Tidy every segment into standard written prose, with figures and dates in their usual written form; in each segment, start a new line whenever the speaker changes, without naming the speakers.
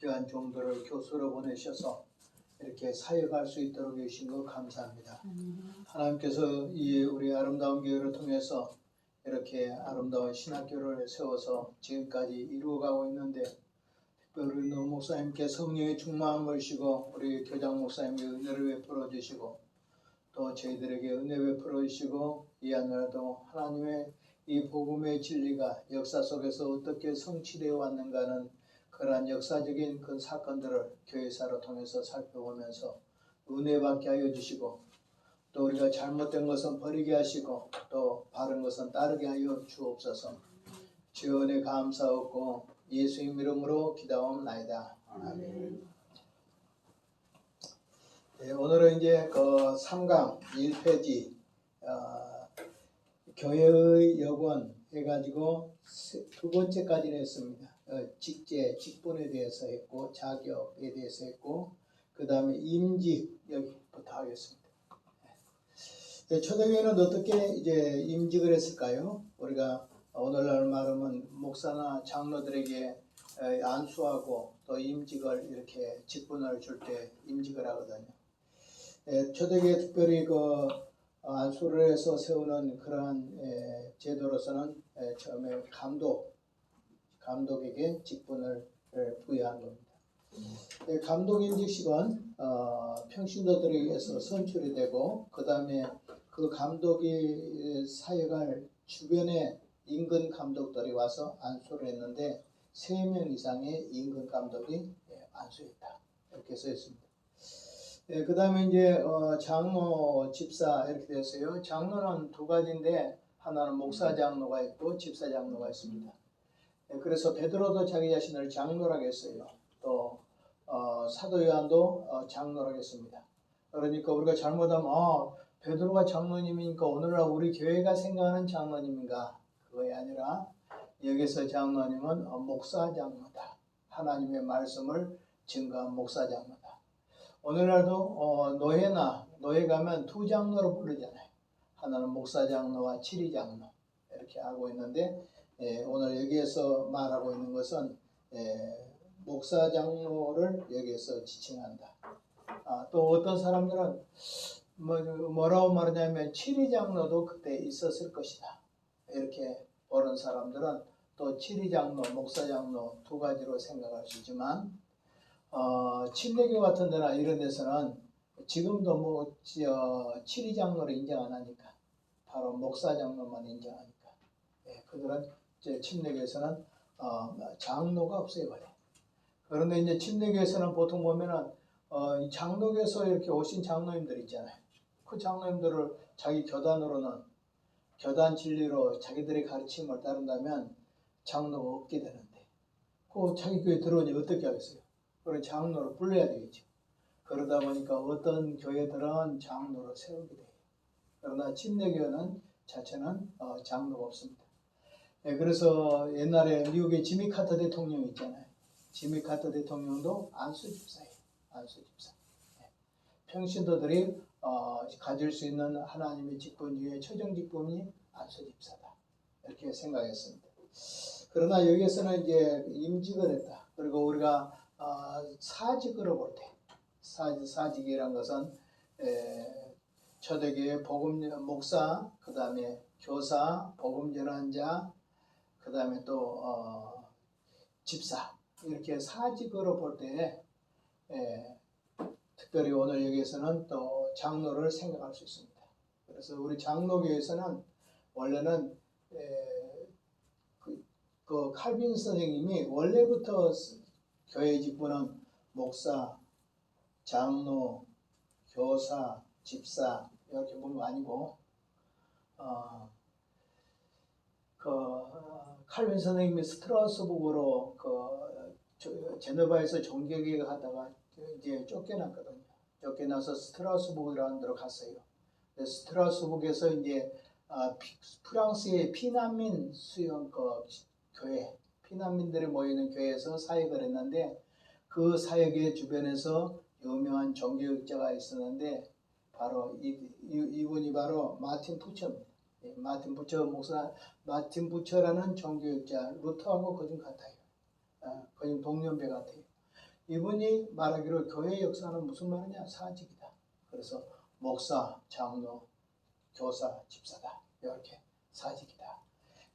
귀한 종들을 교수로 보내셔서 이렇게 사역할 수 있도록 해주신 것 감사합니다. 하나님께서 이 우리 아름다운 교회를 통해서 이렇게 아름다운 신학교를 세워서 지금까지 이루어가고 있는데, 특별히 노 목사님께 성령의 충만함을 주시고 우리 교장 목사님께 은혜를 베풀어 주시고 또 저희들에게 은혜 베풀어 주시고, 이 하늘도 하나님의 이 복음의 진리가 역사 속에서 어떻게 성취되어 왔는가는 그러한 역사적인 그 사건들을 교회사를 통해서 살펴보면서 은혜 받게 하여 주시고, 또 우리가 잘못된 것은 버리게 하시고 또 바른 것은 따르게 하여 주옵소서. 주의 은혜 감사하고 예수님 이름으로 기도하옵나이다. 아멘. 네, 오늘은 이제 그 3강 1페이지 교회의 여건 해가지고 두 번째까지는 했습니다. 직제, 직분에 대해서 했고, 자격에 대해서 했고, 그 다음에 임직 여기부터 하겠습니다. 네, 초대교회는 어떻게 이제 임직을 했을까요? 우리가 오늘날 말하면 목사나 장로들에게 안수하고 또 임직을 이렇게 직분을 줄 때 임직을 하거든요. 초대교회 특별히 그 안수를 해서 세우는 그러한 제도로서는 처음에 감독에게 직분을 부여한 겁니다. 감독 임직식은 평신도들에 의해서 선출이 되고, 그 다음에 그 감독이 사역할 주변에 임금 감독들이 와서 안수를 했는데 3명 이상의 임금 감독이 안수했다, 이렇게 써 있습니다. 그 다음에 이제 장로, 집사 이렇게 되었어요. 장로는 두 가지인데, 하나는 목사 장로가 있고 집사 장로가 있습니다. 그래서 베드로도 자기 자신을 장로라고 했어요. 또 사도 요한도 장로라고 했습니다. 그러니까 우리가 잘못하면 베드로가 장로님이니까 오늘날 우리 교회가 생각하는 장로님인가? 그것이 아니라 여기서 장로님은 목사 장로다. 하나님의 말씀을 증거한 목사 장로다. 오늘날도 노예 가면 두 장로로 부르잖아요. 하나는 목사 장로와 치리 장로 이렇게 하고 있는데, 오늘 여기에서 말하고 있는 것은 목사 장로를 여기에서 지칭한다. 또 어떤 사람들은 뭐라고 말하냐면 치리 장로도 그때 있었을 것이다, 이렇게 보는 사람들은 또 치리 장로, 목사 장로 두 가지로 생각할 수 있지만, 침례교 같은 데나 이런 데서는 지금도 치리 장로를 인정 안 하니까 바로 목사 장로만 인정하니까, 그들은 침례교에서는 장로가 없어요. 그런데 이제 침례교에서는 보통 보면은 장로교에서 이렇게 오신 장로님들 있잖아요. 그 장로님들을 자기 교단으로는 교단 진리로 자기들의 가르침을 따른다면 장로가 없게 되는데, 그 자기 교회 들어오니 어떻게 하겠어요? 그런 장로를 불러야 되겠죠. 그러다 보니까 어떤 교회들은 장로를 세우게 돼요. 그러나 침례교회는 자체는 장로가 없습니다. 그래서 옛날에 미국의 지미 카터 대통령 있잖아요. 지미 카터 대통령도 안수 집사예요. 안수 집사. 평신도들이 가질 수 있는 하나님의 직분 중에 최종 직분이 안수 집사다, 이렇게 생각했습니다. 그러나 여기에서는 이제 임직을 했다. 그리고 우리가 사직으로 볼 때, 사직이란 것은 초대교회 복음 목사, 그 다음에 교사, 복음 전환자, 그 다음에 또 집사, 이렇게 사직으로 볼 때 특별히 오늘 여기에서는 또 장로를 생각할 수 있습니다. 그래서 우리 장로교에서는 원래는 그 칼빈 선생님이 원래부터 교회 직분은 목사, 장로, 교사, 집사 이렇게 보는 거 아니고, 칼빈 선생님이 스트라스부르로 제네바에서 종교개혁 하다가 이제 쫓겨났거든요. 쫓겨나서 스트라스부르라는 데로 갔어요. 스트라스부르에서 이제 프랑스의 피난민 수용 교회, 피난민들이 모이는 교회에서 사역을 했는데, 그 사역의 주변에서 유명한 종교학자가 있었는데 바로 이분이 바로 마틴 부처입니다. 마틴 부처 목사, 마틴 부처라는 종교학자, 루터하고 거진 같아요. 거의 동년배 같아요. 이분이 말하기로 교회 역사는 무슨 말이냐? 사직이다. 그래서 목사, 장로, 교사, 집사다. 이렇게 사직이다.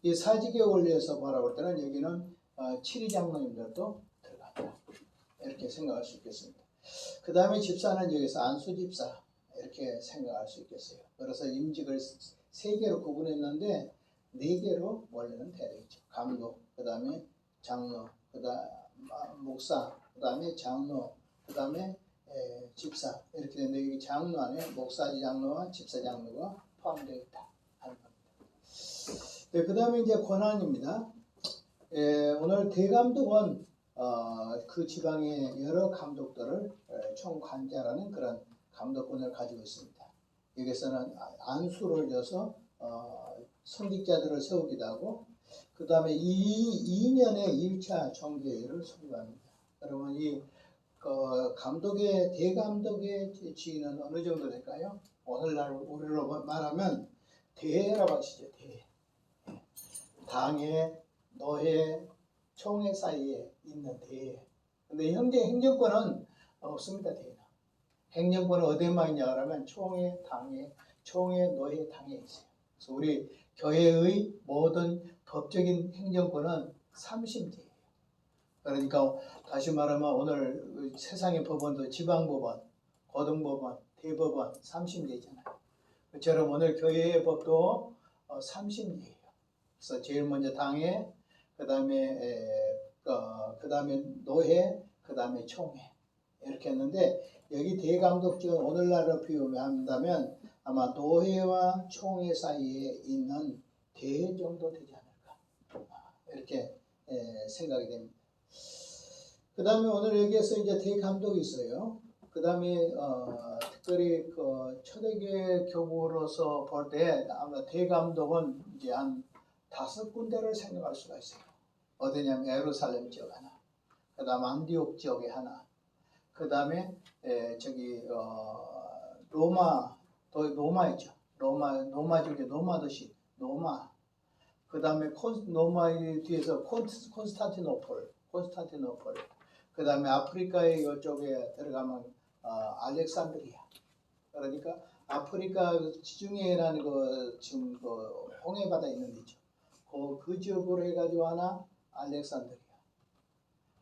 이 사직의 원리에서 바라볼 때는 여기는 7위 장로님들도 들어간다. 이렇게 생각할 수 있겠습니다. 그 다음에 집사는 여기서 안수 집사 이렇게 생각할 수 있겠어요. 그래서 임직을 3개로 구분했는데 4개로 원래는 되어 있죠. 감독, 그 다음에 장로, 그 다음 목사, 그 다음에 장로, 그 다음에 집사 이렇게 되는데 여기 장로 안에 목사 장로와 집사 장로가 포함되어 있다 하는 겁니다. 네, 그 다음에 이제 권한입니다. 오늘 대감독은 그 지방의 여러 감독들을 총관자라는 그런 감독권을 가지고 있습니다. 여기서는 안수를 줘서 선직자들을 세우기도 하고 그 다음에 2년의 1차 정계회를 소집합니다. 그러면 이 감독의 대감독의 지위는 어느 정도 될까요? 오늘날 우리로 말하면 대회라고 하시죠. 대회. 당회, 노회, 총회 사이에 있는 대회. 근데 현재 행정권은 없습니다. 대회는. 행정권은 어디에만 있냐 그러면 총회, 당회, 총회, 노회, 당회에 있어요. 그래서 우리 교회의 모든 법적인 행정권은 3심제예요. 그러니까 다시 말하면 오늘 세상의 법원도 지방법원, 고등법원, 대법원 3심제잖아요. 그처럼 오늘 교회의 법도 3심제예요. 그래서 제일 먼저 당회, 그 다음에 노회, 그 다음에 총회 이렇게 했는데 여기 대감독직은 오늘날로 비유한다면 아마 노회와 총회 사이에 있는 대회 정도 되지 않을까 이렇게 생각이 됩니다. 그 다음에 오늘 여기에서 이제 대감독이 있어요. 그 다음에 특별히 그 초대교회 교구로서 볼 때 아마 대감독은 이제 한 5군데를 생각할 수가 있어요. 어디냐면 예루살렘 지역 하나, 그 다음 안디옥 지역에 하나, 그 다음에 로마 있죠. 로마 지역에 로마 도시, 로마. 그 다음에 로마의 뒤에서 콘스탄티노폴. 그 다음에 아프리카의 이쪽에 들어가면 알렉산드리아. 그러니까 아프리카 지중해라는 지금 홍해 바다 있는 데죠. 그 지역으로 해가지고 하나 알렉산드리아.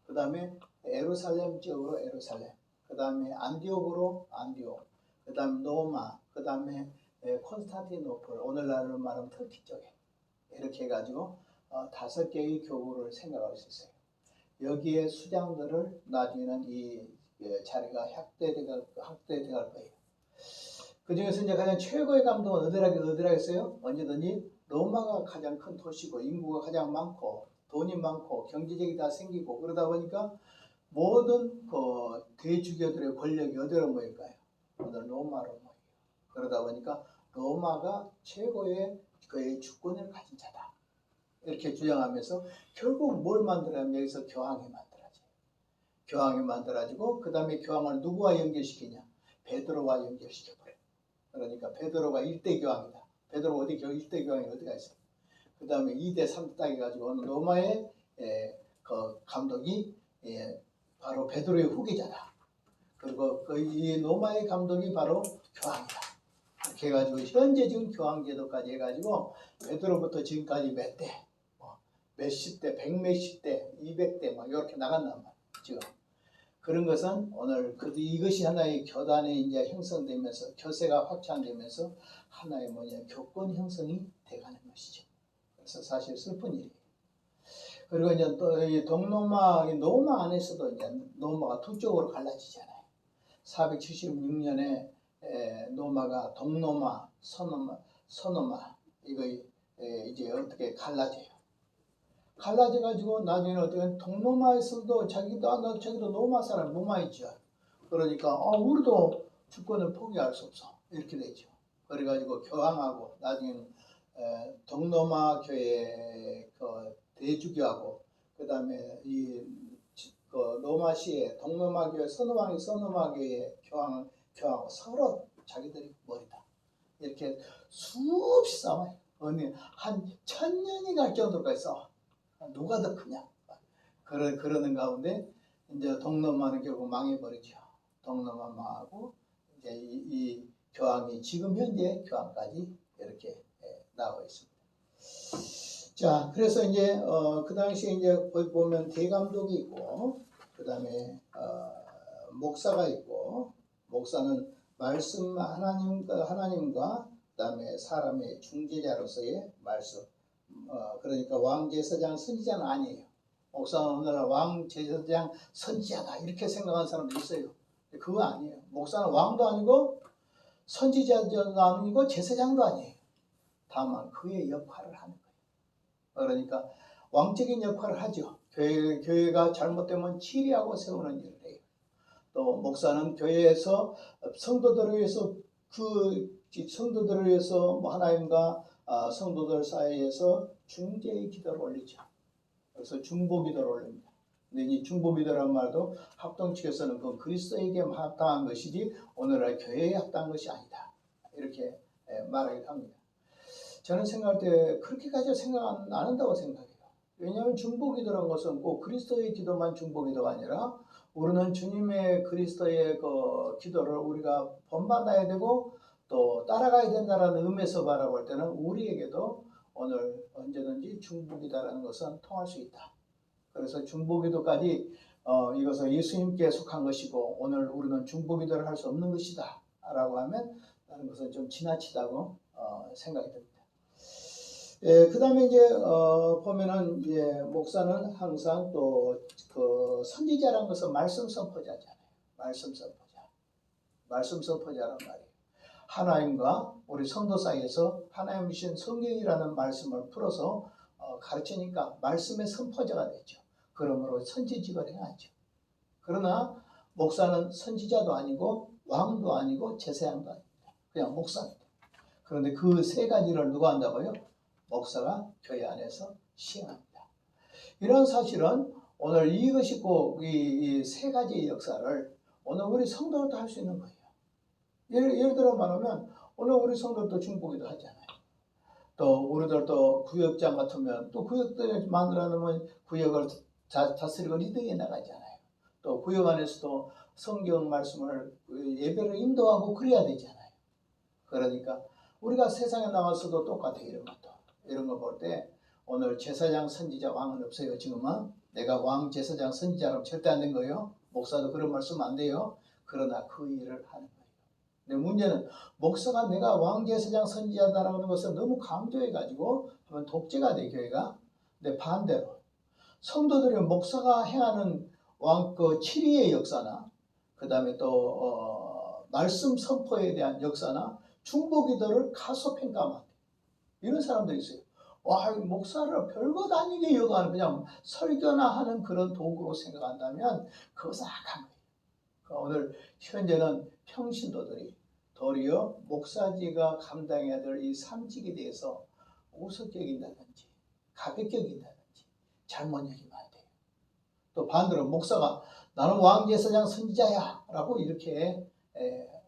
그 다음에 예루살렘 지역으로 예루살렘. 그 다음에 안디옥으로 안디옥. 그 다음에 로마. 그 다음에 콘스탄티노폴. 오늘날로 말하면 터키 쪽에. 이렇게 해가지고 5개의 교구를 생각할 수 있어요. 여기에 수장들을 나중에는 이 자리가 확대돼갈 거예요. 그 중에서 이제 가장 최고의 감독은 어디라겠어요? 언제든지 로마가 가장 큰 도시고 인구가 가장 많고 돈이 많고 경제력이 다 생기고 그러다 보니까 모든 대주교들의 권력이 어디로 모일까요? 오늘 로마로 모여요. 그러다 보니까 로마가 최고의 그의 주권을 가진 자다. 이렇게 주장하면서 결국 뭘 만들어야면 여기서 교황이 만들어져요. 교황이 만들어지고 그 다음에 교황을 누구와 연결시키냐? 베드로와 연결시켜버려요. 그러니까 베드로가 1대 교황이다. 베드로가 1대 교황이 어디가 있어요? 그 다음에 2대 3대 딱 해가지고 로마의 그 감독이 바로 베드로의 후계자다. 그리고 이 로마의 감독이 바로 교황이다. 이렇게 해가지고 현재 지금 교황제도까지 해가지고 베드로부터 지금까지 몇 대, 몇십 대, 백몇십 대, 200대 막 이렇게 나간단 말이에요. 지금 그런 것은 오늘 이것이 하나의 교단에 이제 형성되면서 교세가 확장되면서 하나의 교권 형성이 돼가는 것이죠. 그래서 사실 슬픈 일이에요. 그리고 이제 또 이 노마 안에서도 이제 노마가 두 쪽으로 갈라지잖아요. 476년에 노마가 동노마, 서노마 이거 이제 어떻게 갈라져요. 갈라져가지고 나중에는 어떻게 동노마에서도 자기도 노마 사람 노마 있죠. 그러니까 우리도 주권을 포기할 수 없어 이렇게 되죠. 그래가지고 교황하고 나중에는 동노마 교회 대주교하고 그 다음에 로마시의 동로마 교회 서노마 교회 교황하고 서로 자기들이 머리다 이렇게 수없이 싸워요. 한 1000년이 갈 정도까지 싸워. 누가 더 크냐? 그러는 가운데 이제 동로만은 결국 망해버리죠. 동로만 망하고 이제 이 교황이 지금 현재 교황까지 이렇게 나와 있습니다. 자, 그래서 이제 그 당시에 이제 보면 대감독이 있고, 그 다음에 목사가 있고, 목사는 말씀 하나님과 그 다음에 사람의 중재자로서의 말씀. 그러니까 왕 제사장 선지자는 아니에요. 목사는 오늘날 왕 제사장 선지자다 이렇게 생각하는 사람도 있어요. 그거 아니에요. 목사는 왕도 아니고 선지자도 아니고 제사장도 아니에요. 다만 그의 역할을 하는 거예요. 그러니까 왕적인 역할을 하죠. 교회가 잘못되면 치리하고 세우는 일을 해요. 또 목사는 교회에서 성도들을 위해서 성도들을 위해서 하나님과 성도들 사이에서 중재의 기도를 올리죠. 그래서 중보기도를 올립니다. 근데 이 중보기도라는 말도 합동 측에서는 그 그리스도에게 합당한 것이지 오늘날 교회에 합당한 것이 아니다. 이렇게 말하기도 합니다. 저는 생각할 때 그렇게까지 생각 안 한다고 생각해요. 왜냐하면 중보기도라는 것은 꼭 그리스도의 기도만 중보기도가 아니라 우리는 주님의 그리스도의 그 기도를 우리가 본받아야 되고 또 따라가야 된다는 의미에서 바라볼 때는 우리에게도 오늘 언제든지 중보기도라는 것은 통할 수 있다. 그래서 중보기도까지 이것은 예수님께 속한 것이고 오늘 우리는 중보기도를 할 수 없는 것이다 라고 하면 나는 것은 좀 지나치다고 생각이 듭니다. 그 다음에 이제 보면은 이제 목사는 항상 또 그 선지자라는 것은 말씀 선포자잖아요. 말씀 선포자란 말이에요. 하나님과 우리 성도 사이에서 하나님 주신 성경이라는 말씀을 풀어서 가르치니까 말씀의 선포자가 되죠. 그러므로 선지직을 행하죠. 그러나 목사는 선지자도 아니고 왕도 아니고 제사장도 아닙니다. 그냥 목사입니다. 그런데 그 세 가지를 누가 한다고요? 목사가 교회 안에서 시행합니다. 이런 사실은 오늘 이것이 꼭 이 세 가지의 역사를 오늘 우리 성도들도 할 수 있는 거예요. 예를 들어 말하면 오늘 우리 성도들도 중보기도 하잖아요. 또 우리들도 구역장 같으면 또 구역들 만들어 놓으면 구역을 다스리고 리드해 나가잖아요. 또 구역 안에서도 성경 말씀을 예배를 인도하고 그래야 되잖아요. 그러니까 우리가 세상에 나가서도 똑같아요. 이런 거 볼 때 오늘 제사장 선지자 왕은 없어요. 지금은 내가 왕 제사장 선지자라면 절대 안 된 거예요. 목사도 그런 말 쓰면 안 돼요. 그러나 그 일을 하는 거예요. 근데 문제는 목사가 내가 왕 제사장 선지자다라는 것을 너무 강조해 가지고 하면 독재가 돼 교회가. 근데 반대로 성도들이 목사가 행하는 왕 그 치리의 역사나 그 다음에 또 말씀 선포에 대한 역사나 중보기도를 가소평가만 이런 사람들이 있어요. 와, 목사를 별것 아니게 여가는 그냥 설교나 하는 그런 도구로 생각한다면 그것은 악한 거예요. 그러니까 오늘 현재는 평신도들이 도리어 목사지가 감당해야 될 이 삼직에 대해서 우습게 여긴다든지 가볍게 여긴다든지 잘못 여기면 안 돼요. 또 반대로 목사가 나는 왕제사장 선지자야 라고 이렇게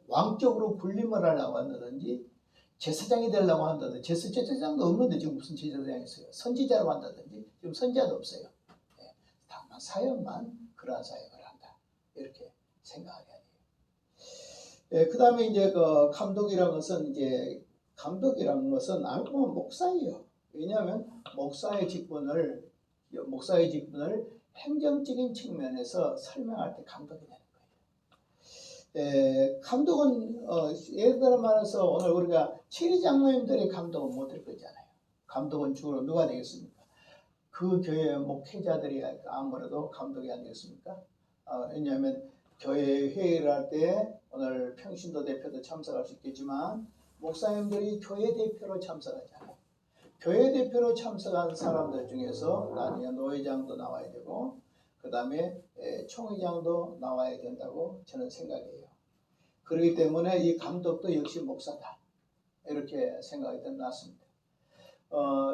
왕적으로 군림을 하려고 한다든지 제사장이 되려고 한다든지 제사장도 없는데 지금 무슨 제사장이 있어요. 선지자라고 한다든지 지금 선지자도 없어요. 다만 사역만 그러한 사역을 한다. 이렇게 생각해야 돼요. 그 다음에 이제 그 감독이라는 것은 알고 보면 목사예요. 왜냐하면 목사의 직분을 행정적인 측면에서 설명할 때 감독이 되는 거예요. 감독은 예를 들어 말해서 오늘 우리가 치리장로님들의 감독은 못 될 거잖아요. 감독은 주로 누가 되겠습니까? 그 교회 목회자들이 아무래도 감독이 안 되겠습니까? 왜냐하면 교회 회의를 할 때 오늘 평신도 대표도 참석할 수 있겠지만 목사님들이 교회 대표로 참석하잖아요. 교회 대표로 참석한 사람들 중에서 나중에 노회장도 나와야 되고 그 다음에 총회장도 나와야 된다고 저는 생각해요. 그렇기 때문에 이 감독도 역시 목사다. 이렇게 생각이 났습니다.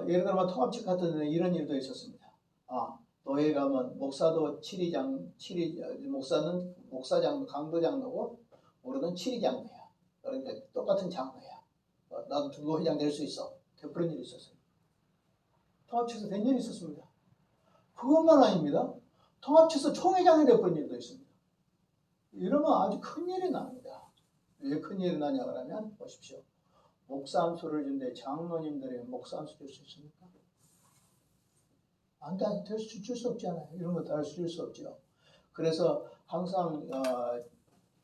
예를 들면 통합측 같은 데는 이런 일도 있었습니다. 노예 가면 목사도 목사는 목사장로, 강도장로고 우리는 치리장로야. 그러니까 똑같은 장로야. 나도 중도회장 될 수 있어. 그런 일이 있었어요. 통합측에서 된 일이 있었습니다. 그것만 아닙니다. 통합쳐서 총회장이 되어버린 일도 있습니다. 이러면 아주 큰일이 납니다. 왜 큰일이 나냐 그러면 보십시오. 목사 안수를 준데 장로님들이 목사 안수 줄 수 있습니까? 안 돼, 줄 수 없잖아요. 이런 것도 할 수 없죠. 그래서 항상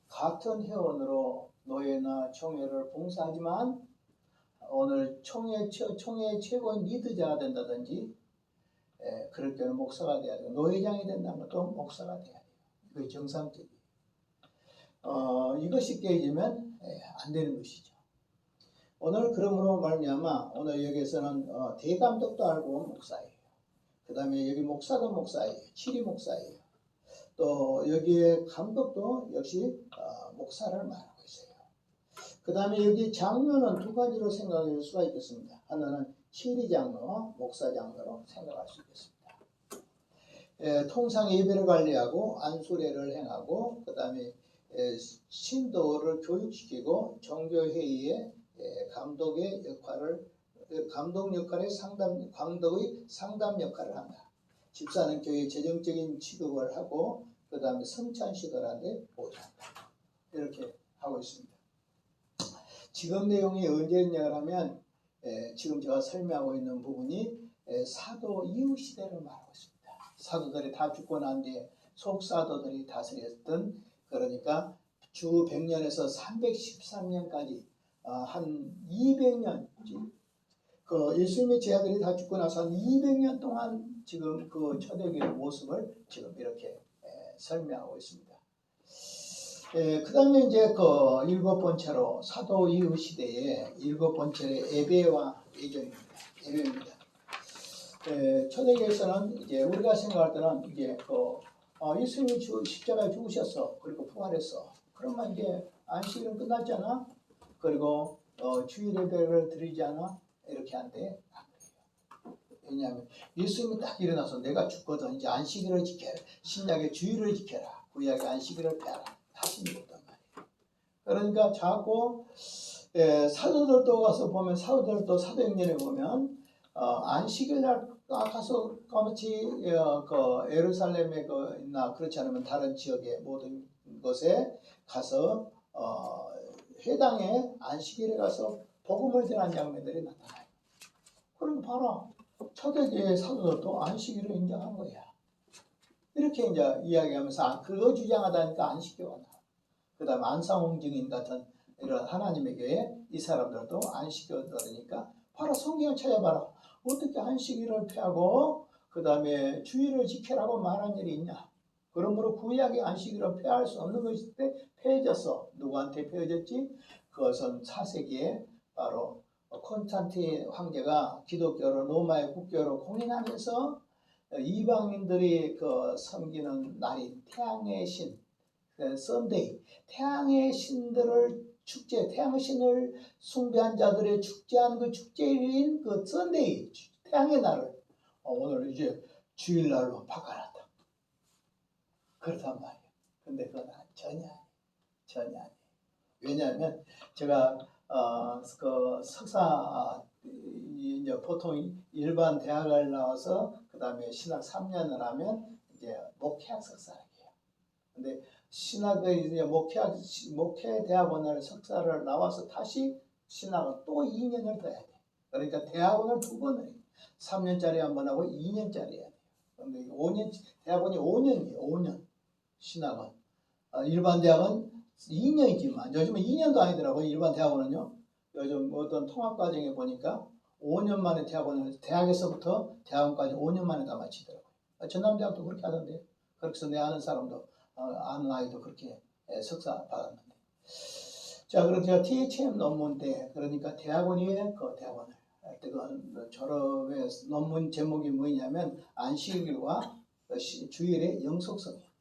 같은 회원으로 노예나 총회를 봉사하지만 오늘 총회 최고의 리더자가 된다든지 그럴 때는 목사가 돼야 되고 노회장이 된다면 또 목사가 돼야 돼요. 그게 정상적이에요. 이것이 깨지면 안 되는 것이죠. 오늘 그러므로 말미암아 오늘 여기에서는 대감독도 알고 목사예요. 그 다음에 여기 목사도 목사예요. 치리 목사예요. 또 여기에 감독도 역시 목사를 말하고 있어요. 그 다음에 여기 장로는 두 가지로 생각할 수가 있겠습니다. 하나는 치리 장로, 목사 장로로 생각할 수 있겠습니다. 통상 예배를 관리하고 안수례를 행하고 그 다음에 신도를 교육시키고 종교회의에 감독의 역할을 감독 역할의 감독의 상담 역할을 한다. 집사는 교회 재정적인 취급을 하고 그 다음에 성찬식을 보조한다. 이렇게 하고 있습니다. 지금 내용이 언제냐고 하면 지금 제가 설명하고 있는 부분이 사도 이후 시대를 말하고 있습니다. 사도들이 다 죽고 난 뒤에 속사도들이 다스렸던 그러니까 주 100년에서 313년까지 한 200년 그 예수님의 제자들이 다 죽고 나서 한 200년 동안 지금 그 초대교회의 모습을 지금 이렇게 설명하고 있습니다. 그 다음에 이제 그 일곱 번째로 사도 이후 시대의 일곱 번째의 예배와 예정입니다. 예배입니다. 초대교회에서는 이제 우리가 생각할 때는 이제 그 예수님이 십자가에 죽으셨어. 그리고 부활했어. 그러면 이제 안식일은 끝났잖아. 그리고 주일 예배를 드리지 않아. 이렇게 한데 안 그래요. 왜냐하면 예수님이 딱 일어나서 내가 죽거든. 이제 안식일을 지켜라. 신약의 주일을 지켜라. 구약의 안식일을 펴라. 하신 거단 말이에요. 그러니까 자꾸 사도들도 가서 보면 사도들도 사도행전에 보면 안식일 날 가서 같이 그 예루살렘에 그 있나 그렇지 않으면 다른 지역의 모든 곳에 가서 회당에 안식일에 가서 복음을 전한 장면들이 나타나요. 그럼 봐라. 초대교회 사도들도 안식일을 인정한 거야. 이렇게 이제 이야기하면서 그거 주장하다니까 안식교가 나와. 그 다음에 안상홍 증인 같은 이런 하나님의 교회 이 사람들도 안식교들이니까 봐라 성경을 찾아봐라. 어떻게 안식일을 폐하고 그 다음에 주일을 지켜라고 말한 일이 있냐. 그러므로 구약의 안식일을 폐할 수 없는 것일 때 폐해졌어. 누구한테 폐해졌지? 그것은 4세기에 바로 콘스탄틴 황제가 기독교를 로마의 국교로 공인하면서 이방인들이 그 섬기는 날인 태양의 신, 썬데이, 태양의 신들을 축제, 태양의 신을 숭배한 자들의 축제하는 그 축제일인 그 썬데이, 태양의 날을 오늘 이제 주일날로 바꿔놨다. 그렇단 말이에요. 근데 그건 전혀 아니에요. 왜냐하면 제가 그 석사 이제 보통 일반 대학을 나와서 그 다음에 신학 3년을 하면 이제 목회학 석사를 해요. 근데 신학의 이제 목회 대학원을 석사를 나와서 다시 신학을 또 2년을 더 해야 돼. 그러니까 대학원을 2번을 해요. 3년짜리 한 번 하고 2년짜리 해야 돼요. 근데 5년 대학원이 5년이에요. 5년 신학은 일반 대학은 2년이지만 요즘은 2년도 아니더라고요. 일반 대학원은요. 요즘 어떤 통합과정에 보니까 5년 만에 대학에서부터 대학원까지 5년 만에 다 마치더라고요. 전남대학도 그렇게 하던데. 그래서 내 아는 사람도 아는 아이도 그렇게 석사 받았는데. 자, 그럼 제가 THM 논문 때 그러니까 대학원이 그 대학원을 할 때 그 졸업의 논문 제목이 뭐냐면 안식일과 주일의 영속성이에요.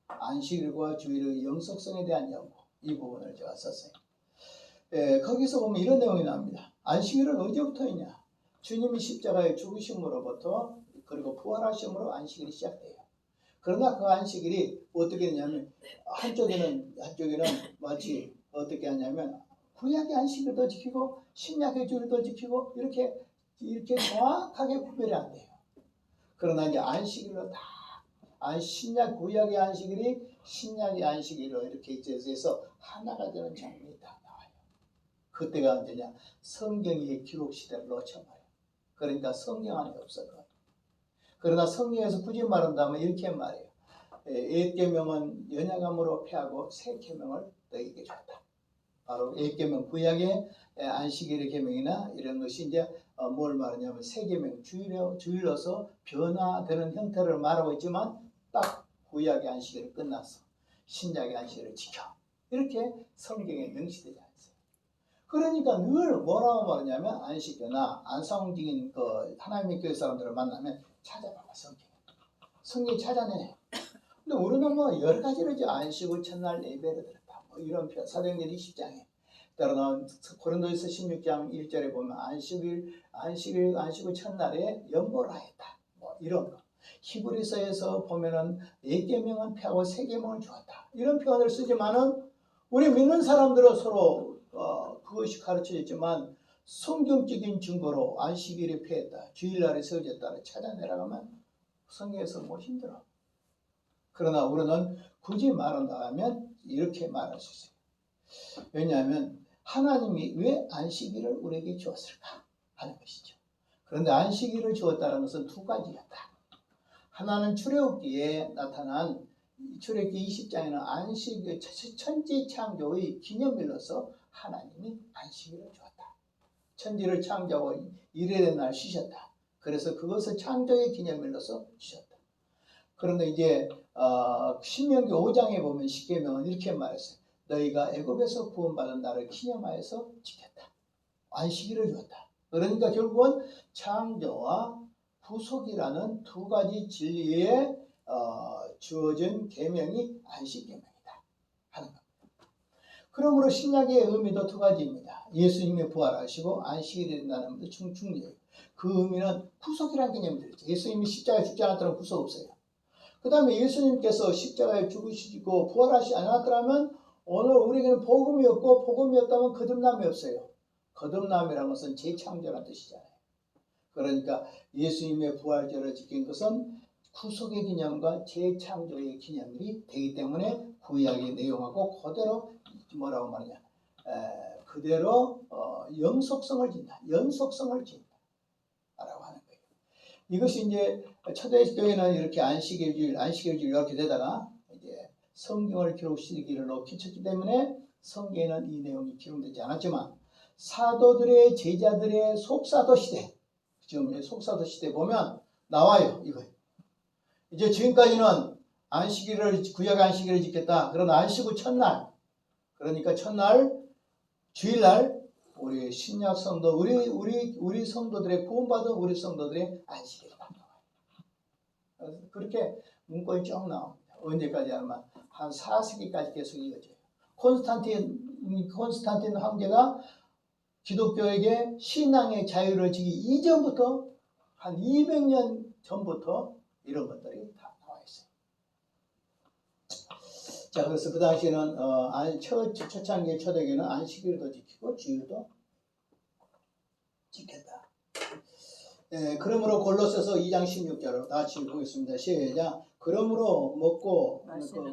안식일과 주일의 영속성에 대한 연구 이 부분을 제가 썼어요. 거기서 보면 이런 내용이 나옵니다. 안식일은 언제부터 있냐? 주님이 십자가에 죽으심으로부터 그리고 부활하심으로 안식일이 시작돼요. 그러나 그 안식일이 어떻게 되냐면 한쪽에는 마치 어떻게 하냐면 구약의 안식일도 지키고 신약의 주일도 지키고 이렇게 정확하게 구별이 안 돼요. 그러나 이제 안식일로 다 신약 구약의 안식일이 신약의 안식일로 이렇게 해서 하나가 되는 장면이 다 나와요. 그때가 언제냐? 성경의 기록 시대를 놓쳐버려요. 그러니까 성경 안에 없었거든요. 그러나 성경에서 굳이 말한다면 이렇게 말해요. 옛 계명은 연약함으로 폐하고 새 계명을 너희에게 줬다. 바로 옛 계명 구약의 안식일의 계명이나 이런 것이 이제 뭘 말하냐면 새 계명 주일로서 변화되는 형태를 말하고 있지만 딱 구약의 안식일이 끝나서 신약의 안식일을 지켜 이렇게 성경에 명시되지 않습니다. 그러니까 늘 뭐라고 말하냐면 안식교나 안성직인 그 하나님의 교회 사람들을 만나면 찾아봐봐 성경 찾아내. 근데 우리는 뭐 여러 가지로 이제 안식을 첫날 예배를 드렸다. 뭐 이런 표 사도행전 20장에 따라서 고린도전서 16장 1절에 보면 안식을 첫날에 연보라 했다. 뭐 이런 거. 히브리서에서 보면은 옛 계명은 폐하고 새 계명을 주었다. 이런 표현을 쓰지만은 우리 믿는 사람들은 서로 그것이 가르쳐졌지만 성경적인 증거로 안식일이 폐했다. 주일날에 세워졌다를 찾아내라고 하면 성경에서 뭐 힘들어. 그러나 우리는 굳이 말한다 하면 이렇게 말할 수 있어요. 왜냐하면 하나님이 왜 안식일을 우리에게 주었을까 하는 것이죠. 그런데 안식일을 주었다는 것은 두 가지였다. 하나는 출애굽기에 나타난 출애굽기 20장에는 안식일 천지 창조의 기념일로서 하나님이 안식일을 주었다. 천지를 창조하고 이레된 날 쉬셨다. 그래서 그것을 창조의 기념일로서 주셨다. 그런데 이제 신명기 5장에 보면 십계명은 이렇게 말했어요. 너희가 애굽에서 구원받은 날을 기념하여서 지켰다. 안식일을 주었다. 그러니까 결국은 창조와 구속이라는 두 가지 진리에 주어진 계명이 안식계명이다 하는 겁니다. 그러므로 신약의 의미도 두 가지입니다. 예수님이 부활하시고 안식일이 된다는 것도 중요해요. 그 의미는 구속이라는 개념이 들었죠. 예수님이 십자가에 죽지 않았다면 구속 없어요. 그 다음에 예수님께서 십자가에 죽으시고 부활하시지 않았더라면 오늘 우리에게는 복음이 없고 복음이 없다면 거듭남이 없어요. 거듭남이라는 것은 재창조라는 뜻이잖아요. 그러니까 예수님의 부활절을 지킨 것은 구속의 기념과 재창조의 기념일이 되기 때문에 구약의 내용하고 그대로 뭐라고 말하냐 그대로 영속성을 진다. 연속성을 진다. 라고 하는 거예요. 이것이 이제 초대교회는 이렇게 안식일주일 이렇게 되다가 이제 성경을 기록시키기를 놓쳤기 때문에 성경에는 이 내용이 기록되지 않았지만 사도들의 제자들의 속사도 시대 지금 속사도 시대 보면 나와요. 이거 이제 지금까지는 구약 안식일을 지켰다. 그러나 안식 후 첫날 그러니까 첫날 주일날 우리 신약 성도 우리 성도들의 구원받은 우리 성도들의 안식일이다. 그렇게 문구에 쭉 나옵니다. 언제까지 하면 한 4세기까지 계속 이어져요. 콘스탄틴 황제가 기독교에게 신앙의 자유를 주기 이전부터 한 200년 전부터 이런 것들이 다 나와 있어요. 자, 그래서 그 당시에는 초창기의 초대교회는 안식일도 지키고 주일도 지켰다. 그러므로 골로새서 2장 16절로 다 같이 보겠습니다. 시작. 그러므로 먹고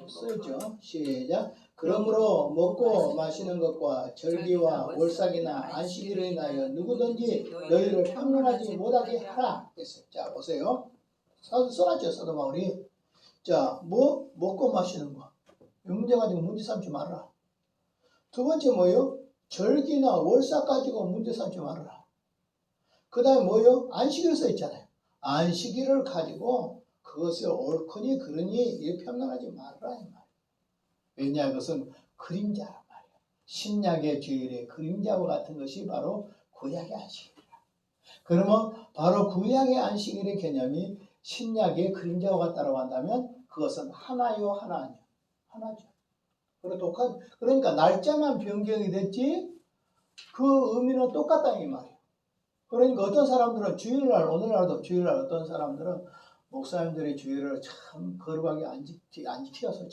쓰죠. 시작. 그러므로 먹고 마시는 것과 절기와 월삭이나 안식일을 인하여 누구든지 너희를 평론하지 못하게 하라 했어요. 자, 보세요. 써놨죠, 사도 바울이. 자, 먹고 마시는 거. 이 문제 가지고 문제 삼지 말아라. 두 번째 뭐예요? 절기나 월삭 가지고 문제 삼지 말아라. 그 다음에 뭐예요? 안식일 써 있잖아요. 안식일을 가지고 그것을 옳거니 그러니 이렇게 평론하지 말아라. 이 말이에요. 왜냐, 그것은 그림자란 말이에요. 신약의 주일의 그림자와 같은 것이 바로 구약의 안식일이다. 그러면 바로 구약의 안식일의 개념이 신약의 그림자와 같다고 한다면 그것은 하나요, 하나 아니요? 하나죠. 그러니까 날짜만 변경이 됐지 그 의미는 똑같다 이 말이에요. 그러니까 어떤 사람들은 주일날, 오늘날도 주일날 어떤 사람들은 목사님들이 주일을 참 거룩하게 안 지켜서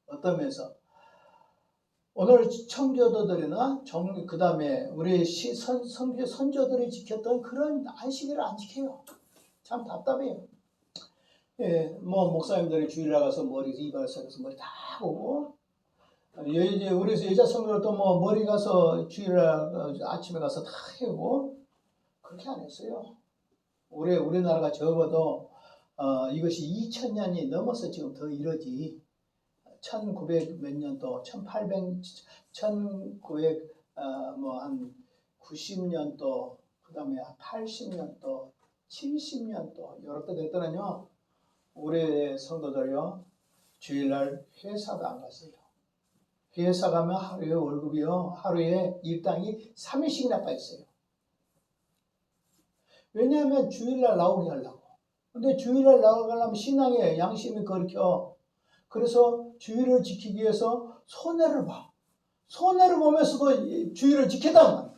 어떤 면에서 오늘 청교도들이나 그 다음에 우리 선조들이 지켰던 그런 안식일을 안 지켜요. 참 답답해요. 예, 뭐 목사님들이 주일 나가서 머리 이발 섞어서 머리 다 하고 이제 우리 여자 성도들도 뭐 머리 가서 주일날 아침에 가서 다 해고 그렇게 안 했어요. 우리나라가 적어도 이것이 2000년이 넘어서 지금 더 이러지. 1900 몇 년도, 1800, 1900 뭐 한 90년도, 그다음에 80년도, 70년도 이렇게 됐더니요. 우리 성도들요 주일날 회사도 안 갔어요. 회사 가면 하루에 월급이요 하루에 일당이 3일씩이나 빠졌어요. 왜냐하면 주일날 나오게 하려고. 근데 주일날 나가려면 신앙의 양심이 거리켜. 그래서 주일을 지키기 위해서 손해를 봐. 손해를 보면서도 주일을 지키단 말이야.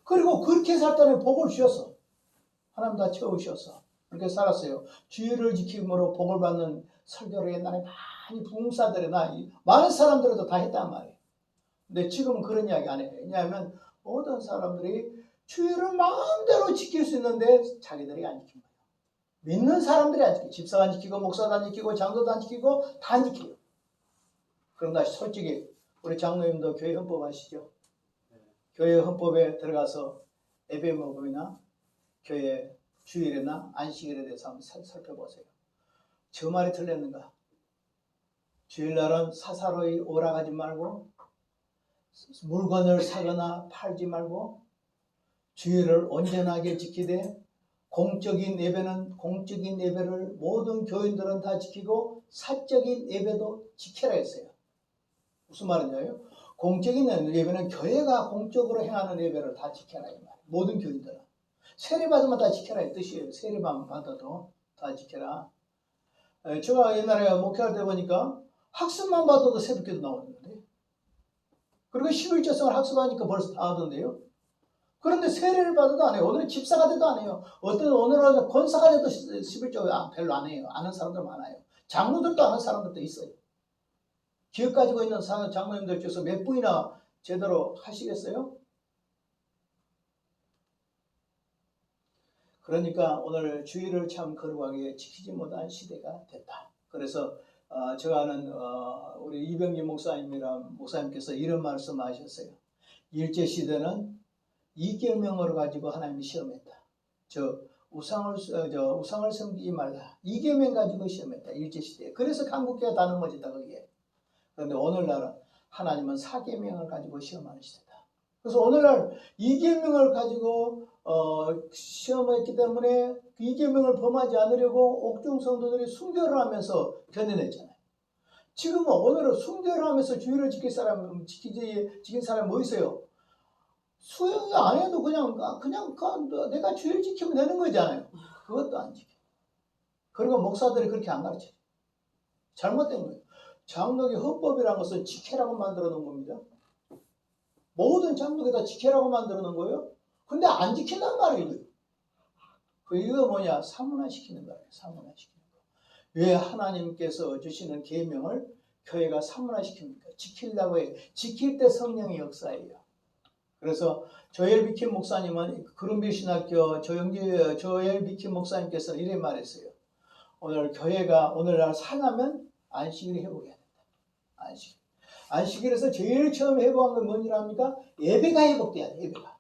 그리고 그렇게 살다니 복을 주셨어. 하나님 다 채우셨어. 그렇게 살았어요. 주일을 지킴으로 복을 받는 설교를 옛날에 많이 부흥사들이나 많은 사람들도 다 했단 말이에요. 근데 지금은 그런 이야기 안 해요. 왜냐하면 모든 사람들이 주일을 마음대로 지킬 수 있는데 자기들이 안 지킨 거예요. 믿는 사람들이 안 지켜요. 집사가 안 지키고 목사도 안 지키고 장로도 안 지키고 다 안 지켜요. 그런다 솔직히 우리 장로님도 교회 헌법 아시죠? 교회 헌법에 들어가서 예배 먹음이나 교회 주일이나 안식일에 대해서 한번 살펴보세요. 저 말이 틀렸는가? 주일날은 사사로이 오락하지 말고 물건을 사거나 팔지 말고 주일을 온전하게 지키되 공적인 예배를 모든 교인들은 다 지키고 사적인 예배도 지켜라 했어요. 무슨 말이냐요? 공적인 예배는 교회가 공적으로 행하는 예배를 다 지켜라 이 말이에요. 모든 교인들은 세례 받으면 다 지켜라 이 뜻이에요. 세례 받아도 다 지켜라. 제가 옛날에 목회할 때 보니까 학습만 받아도 새벽기도 나오는데 그리고 11조성을 학습하니까 벌써 다 하던데요. 그런데 세례를 받아도 안 해요. 오늘은 집사가 돼도 안 해요. 오늘은 권사가 돼도 11조 별로 안 해요. 아는 사람들 많아요. 장로들도 아는 사람들도 있어요. 기억 가지고 있는 장로님들 중에서 몇 분이나 제대로 하시겠어요? 그러니까 오늘 주일을 참 거룩하게 지키지 못한 시대가 됐다. 그래서 제가 아는 우리 이병기 목사님께서 이런 말씀하셨어요. 일제시대는 이계명을 가지고 하나님이 시험했다. 우상을 섬기지 말라. 이계명 가지고 시험했다. 일제시대에. 그래서 강국교회가 다 넘어졌다. 거기에. 그런데 오늘날은 하나님은 사계명을 가지고 시험하는 시대다. 그래서 오늘날 이계명을 가지고 시험했기 때문에 이계명을 범하지 않으려고 옥중 성도들이 순교를 하면서 견뎌냈잖아요. 지금은 오늘은 순교를 하면서 주일을 지킨 사람이 뭐 있어요? 수행이 안 해도 그냥 내가 주일 지키면 되는 거잖아요. 그것도 안 지켜. 그리고 목사들이 그렇게 안 가르쳐요. 잘못된 거예요. 장로교 헌법이라는 것은 지켜라고 만들어 놓은 겁니다. 모든 장로교 다 지켜라고 만들어 놓은 거예요. 근데 안 지킨단 말이에요. 이거 뭐냐? 사문화시키는 거예요. 사문화시키는 거. 왜 하나님께서 주시는 계명을 교회가 사문화시킵니까? 지키려고 해요. 지킬 때 성령의 역사예요. 그래서 조엘 비킴 목사님은 그룬빌 신학교 조엘 비킴 목사님께서는 이렇게 말했어요. 오늘 교회가 오늘날 살려면 안식일을 회복해야 된다. 안식일에서 제일 처음 회복한 건 뭔지 압니까? 예배가 회복돼야 돼. 예배가.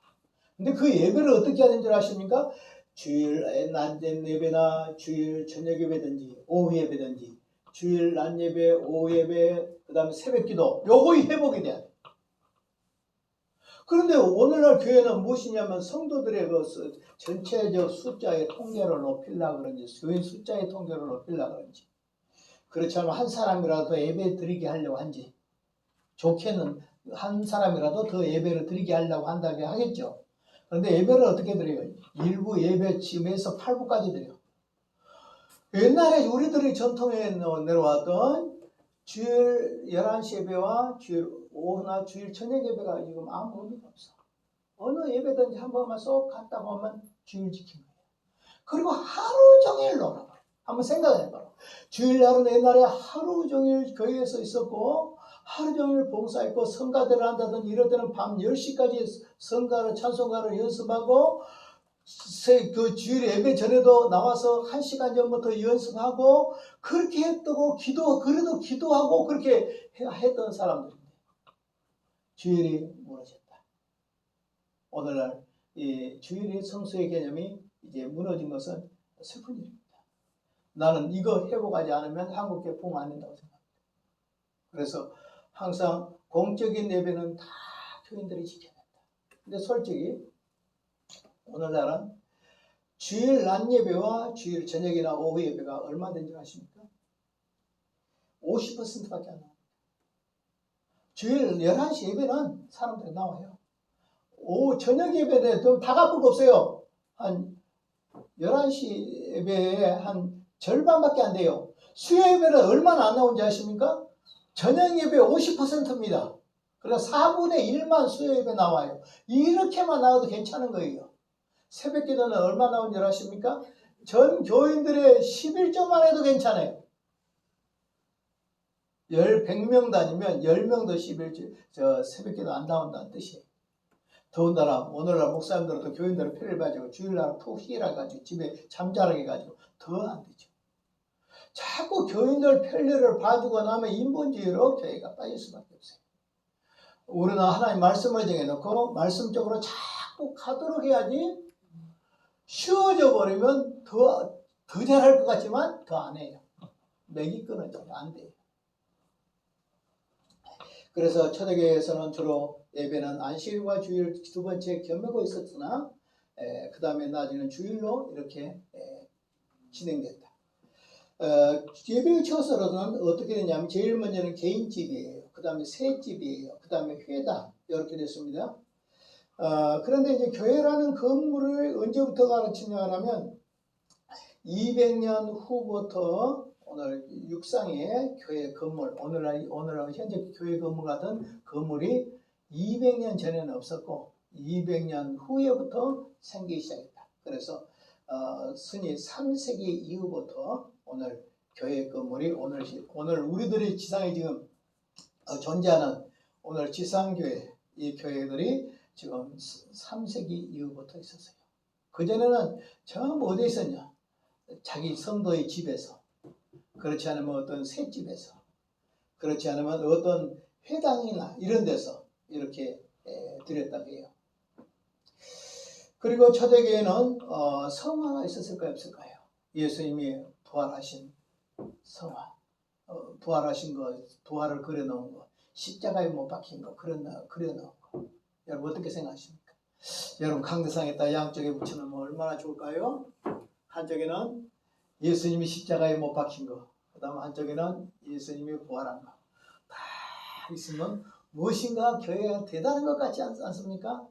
근데 그 예배를 어떻게 해야 되는 줄 아십니까? 주일 낮 예배나 주일 저녁 예배든지 오후 예배든지 주일 낮 예배, 오후 예배, 그 다음에 새벽기도 요거 회복이 돼야 돼. 그런데 오늘날 교회는 무엇이냐면 성도들의 그 전체적 숫자의 통계를 높이려고 그런지 교인 숫자의 통계를 높이려고 그런지 그렇지 않으면 한 사람이라도 예배 드리게 하려고 한지 좋게는 한 사람이라도 더 예배를 드리게 하려고 한다고 하겠죠. 그런데 예배를 어떻게 드려요? 일부 예배 지금에서 8부까지 드려요. 옛날에 우리들이 전통에 내려왔던 주일 11시 예배와 주일 오후나 주일 저녁 예배가 지금 아무 의미가 없어. 어느 예배든지 한 번만 쏙 갔다 보면 주일 지킨 거예요. 그리고 하루 종일 놀아봐. 한번 생각해봐라. 주일날은 옛날에 하루 종일 교회에서 있었고 하루 종일 봉사했고 성가대를 한다든지 이럴 때는 밤 10시까지 찬송가를 연습하고 그 주일 예배 전에도 나와서 1시간 전부터 연습하고 그렇게 했다고 그래도 기도하고 그렇게 했던 사람들인데 주일이 무너졌다. 오늘날 이 주일의 성수의 개념이 이제 무너진 것은 슬픈 일입니다. 나는 이거 회복하지 않으면 한국교회 부흥 안 된다고 생각합니다. 그래서 항상 공적인 예배는 다 교인들이 지켜야 된다. 근데 솔직히 오늘날은 주일 낮 예배와 주일 저녁이나 오후 예배가 얼마 된 줄 아십니까? 50%밖에 안 나옵니다. 주일 11시 예배는 사람들이 나와요. 오후 저녁 예배는 다 갚을 거 없어요. 한 11시 예배에 한 절반밖에 안 돼요. 수요 예배는 얼마나 안 나오는지 아십니까? 저녁 예배 50%입니다. 그래서 4분의 1만 수요 예배 나와요. 이렇게만 나와도 괜찮은 거예요. 새벽 기도는 얼마 나온 줄 아십니까? 전 교인들의 11조만 해도 괜찮아요. 100명 다니면 10명도 11조, 새벽 기도 안 나온다는 뜻이에요. 더군다나 오늘날 목사님들도 교인들을 편을 가지고 주일날 푹 쉬라 가지고 집에 잠자라게 가지고 더 안 되죠. 자꾸 교인들 편리를 봐주고 나면 인본주의로 교회가 빠질 수밖에 없어요. 우리는 하나님 말씀을 정해놓고 말씀적으로 자꾸 가도록 해야지 쉬워져 버리면 더 잘할 것 같지만 더 안 해요. 맥이 끊어져요. 안 돼요. 그래서 초대교회에서는 주로 예배는 안식일과 주일 두 번째 겸하고 있었으나 그 다음에 나중에는 주일로 이렇게 진행됐다. 예배의 처소로는 어떻게 되냐면 제일 먼저는 개인집이에요. 그 다음에 새집이에요. 그 다음에 회당 이렇게 됐습니다. 그런데 이제 교회라는 건물을 언제부터 가르치냐 하면 200년 후부터 오늘 육상의 교회 건물, 오늘날 현재 교회 건물 같은 건물이 200년 전에는 없었고 200년 후에부터 생기기 시작했다. 그래서 순위 3세기 이후부터 오늘 교회 건물이 오늘 우리들의 지상에 지금 존재하는 오늘 지상교회 이 교회들이 지금 3세기 이후부터 있었어요. 그전에는 전부 어디에 있었냐? 자기 성도의 집에서, 그렇지 않으면 어떤 새집에서, 그렇지 않으면 어떤 회당이나 이런 데서 이렇게 드렸다고 해요. 그리고 초대교회는 성화가 있었을까요? 없을까요? 예수님이 부활하신 성화, 부활하신 거, 부활을 그려놓은 거, 십자가에 못 박힌 거 그려놓은 거. 여러분 어떻게 생각하십니까? 여러분 강대상에다 양쪽에 붙여놓으면 얼마나 좋을까요? 한쪽에는 예수님이 십자가에 못 박힌 거, 그 다음 한쪽에는 예수님이 부활한 거. 다 있으면 무엇인가 교회가 대단한 것 같지 않습니까?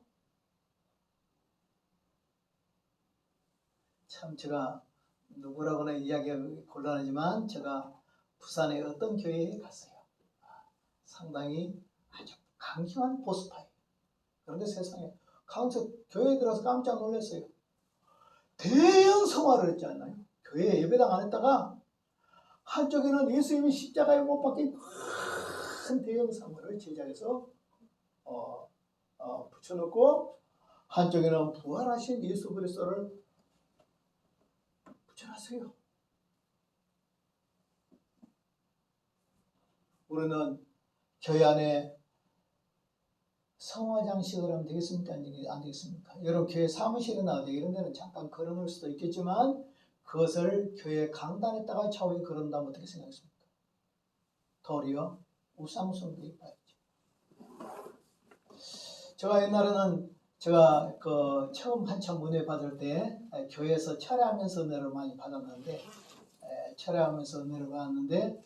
참 제가 누구라고는 이야기하기 곤란하지만 제가 부산의 어떤 교회에 갔어요. 상당히 아주 강경한 보수파예요. 그런데 세상에 교회에 들어서 깜짝 놀랐어요. 대형 성화를 했지 않나요? 교회 예배당 안 했다가 한쪽에는 예수님이 십자가에 못 박힌 큰 대형 성화를 제작해서 붙여놓고 한쪽에는 부활하신 예수 그리스도를 붙여놨어요. 우리는 교회 안에 성화 장식을 하면 되겠습니까? 안 되겠습니까? 여러분 교회 사무실에 나오죠. 이런 데는 잠깐 걸어놓을 수도 있겠지만 그것을 교회 강단에다가 차후에 걸어놓는다면 어떻게 생각하십니까? 도리어 우상숭배 입어야죠. 제가 옛날에는 처음 한참 은혜 받을 때 교회에서 철회하면서 은혜를 많이 받았는데 철회하면서 은혜를 받았는데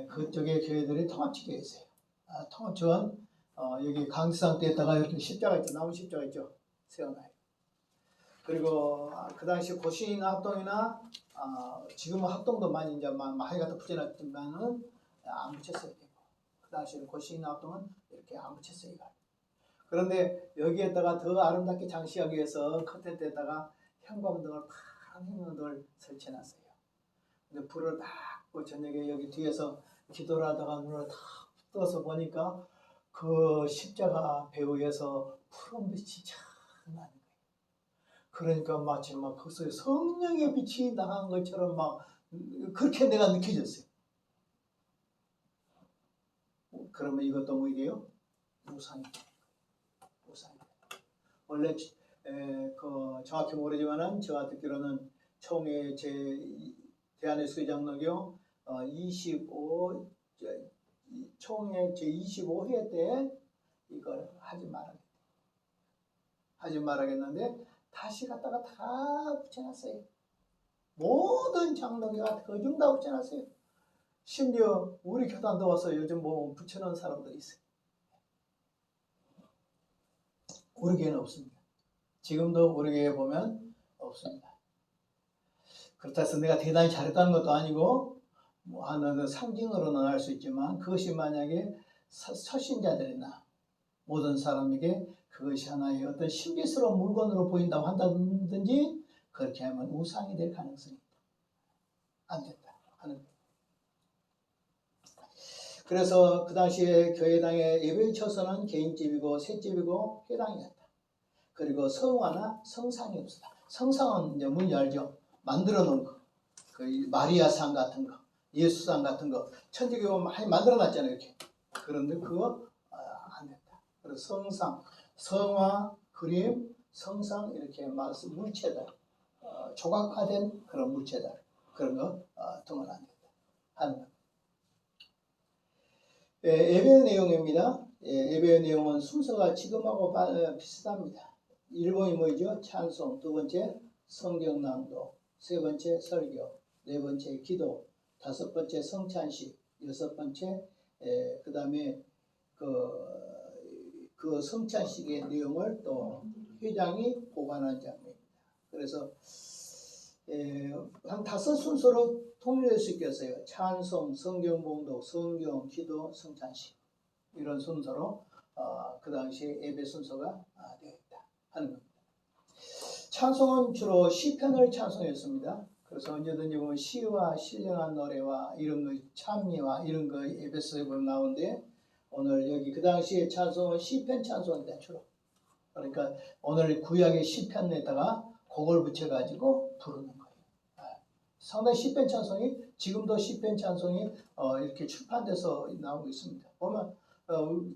그쪽에 교회들이 통합지교에 있어요. 통합지원 여기 강지상 때에다가 이렇게 십자가 있죠. 나무 십자가 있죠. 세워놔요. 그리고 그 당시 고신 합동이나 지금은 합동도 많이 이제 많이 갖다 붙여놨지만은 안 붙였어요. 그 당시에는 고신 합동은 이렇게 안 붙였어요. 그런데 여기에다가 더 아름답게 장식하기 위해서 컨텐츠에다가 형광등을 파란 형광등을 설치해놨어요. 근데 불을 딱 끄고 저녁에 여기 뒤에서 기도를 하다가 눈을 다 떠서 보니까 그 십자가 배후에서 푸른 빛이 참 나는 거예요. 그러니까 마치 막 거기서 성령의 빛이 나간 것처럼 막 그렇게 내가 느껴졌어요. 그러면 이것도 뭐이게요? 우상이. 원래 정확히 모르지만은 제가 듣기로는 총회 대한의 수의장로교 25 총회 제 25회 때 이걸 하지 말아야겠는데 다시 갖다가 다 붙여놨어요. 모든 장로교가 거중 다 붙여놨어요. 심지어 우리 교단도 와서 요즘 뭐 붙여놓은 사람들이 있어요. 우리 교회는 없습니다. 지금도 우리 교회에 보면 없습니다. 그렇다 해서 내가 대단히 잘했다는 것도 아니고 뭐 하나의 상징으로는 알 수 있지만 그것이 만약에 서신자들이나 모든 사람에게 그것이 하나의 어떤 신비스러운 물건으로 보인다고 한다든지 그렇게 하면 우상이 될 가능성이 있다. 안 된다 하는 거예요. 그래서 그 당시에 교회당의 예배의 처소는 개인집이고 셋집이고 회당이었다. 그리고 성화나 성상이 없었다. 성상은 이제 뭔지 알죠? 만들어 놓은 거. 그 마리아상 같은 거, 예수상 같은 거, 천주교 많이 만들어 놨잖아요, 이렇게. 그런데 그거 안 됐다. 그래서 성상, 성화, 그림, 성상 이렇게 물체들, 조각화된 그런 물체들 그런 거 등은 안 된다 하는 거. 예배의 내용입니다. 예배의 내용은 순서가 지금하고 비슷합니다. 1번이 뭐죠? 찬송, 2번째 성경 낭독, 3번째 설교, 4번째 기도, 5번째 성찬식, 6번째 그 다음에 그 성찬식의 내용을 또 회장이 보관한 장면입니다. 그래서 한 5 순서로 통일할 수 있겠어요. 찬송, 성경 봉독, 성경, 기도, 성찬식 이런 순서로 그 당시에 예배 순서가 되어 있다 하는 겁니다. 찬송은 주로 시편을 찬송했습니다. 그래서 언제든지 보면 시와 신령한 노래와 이런 거 찬미와 이런 거 예배서에 보면 나오는데 오늘 여기 그 당시에 찬송은 시편 찬송이다 주로. 그러니까 오늘 구약의 시편에다가 곡을 붙여가지고 부르는 거예요. 상당히 시편 찬송이 지금도 시편 찬송이 이렇게 출판돼서 나오고 있습니다. 보면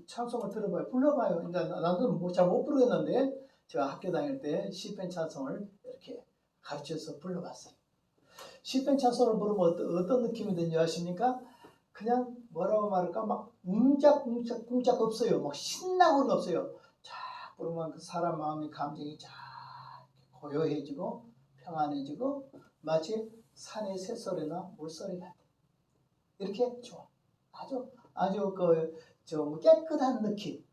찬송을 들어봐요, 불러봐요. 나도 잘 못 부르겠는데 제가 학교 다닐 때 시편 찬송을 이렇게 가르쳐서 불러봤어요. 시편 찬송을 부르면 어떤 느낌이 드는지 아십니까? 그냥 뭐라고 말할까 막 웅짝웅짝 없어요. 막 신나고는 없어요. 쫙 부르면 그 사람 마음의 감정이 쫙 고요해지고 평안해지고 마치 산의 새소리나 물소리 같아. 이렇게 좋아. 아주 깨끗한 느낌.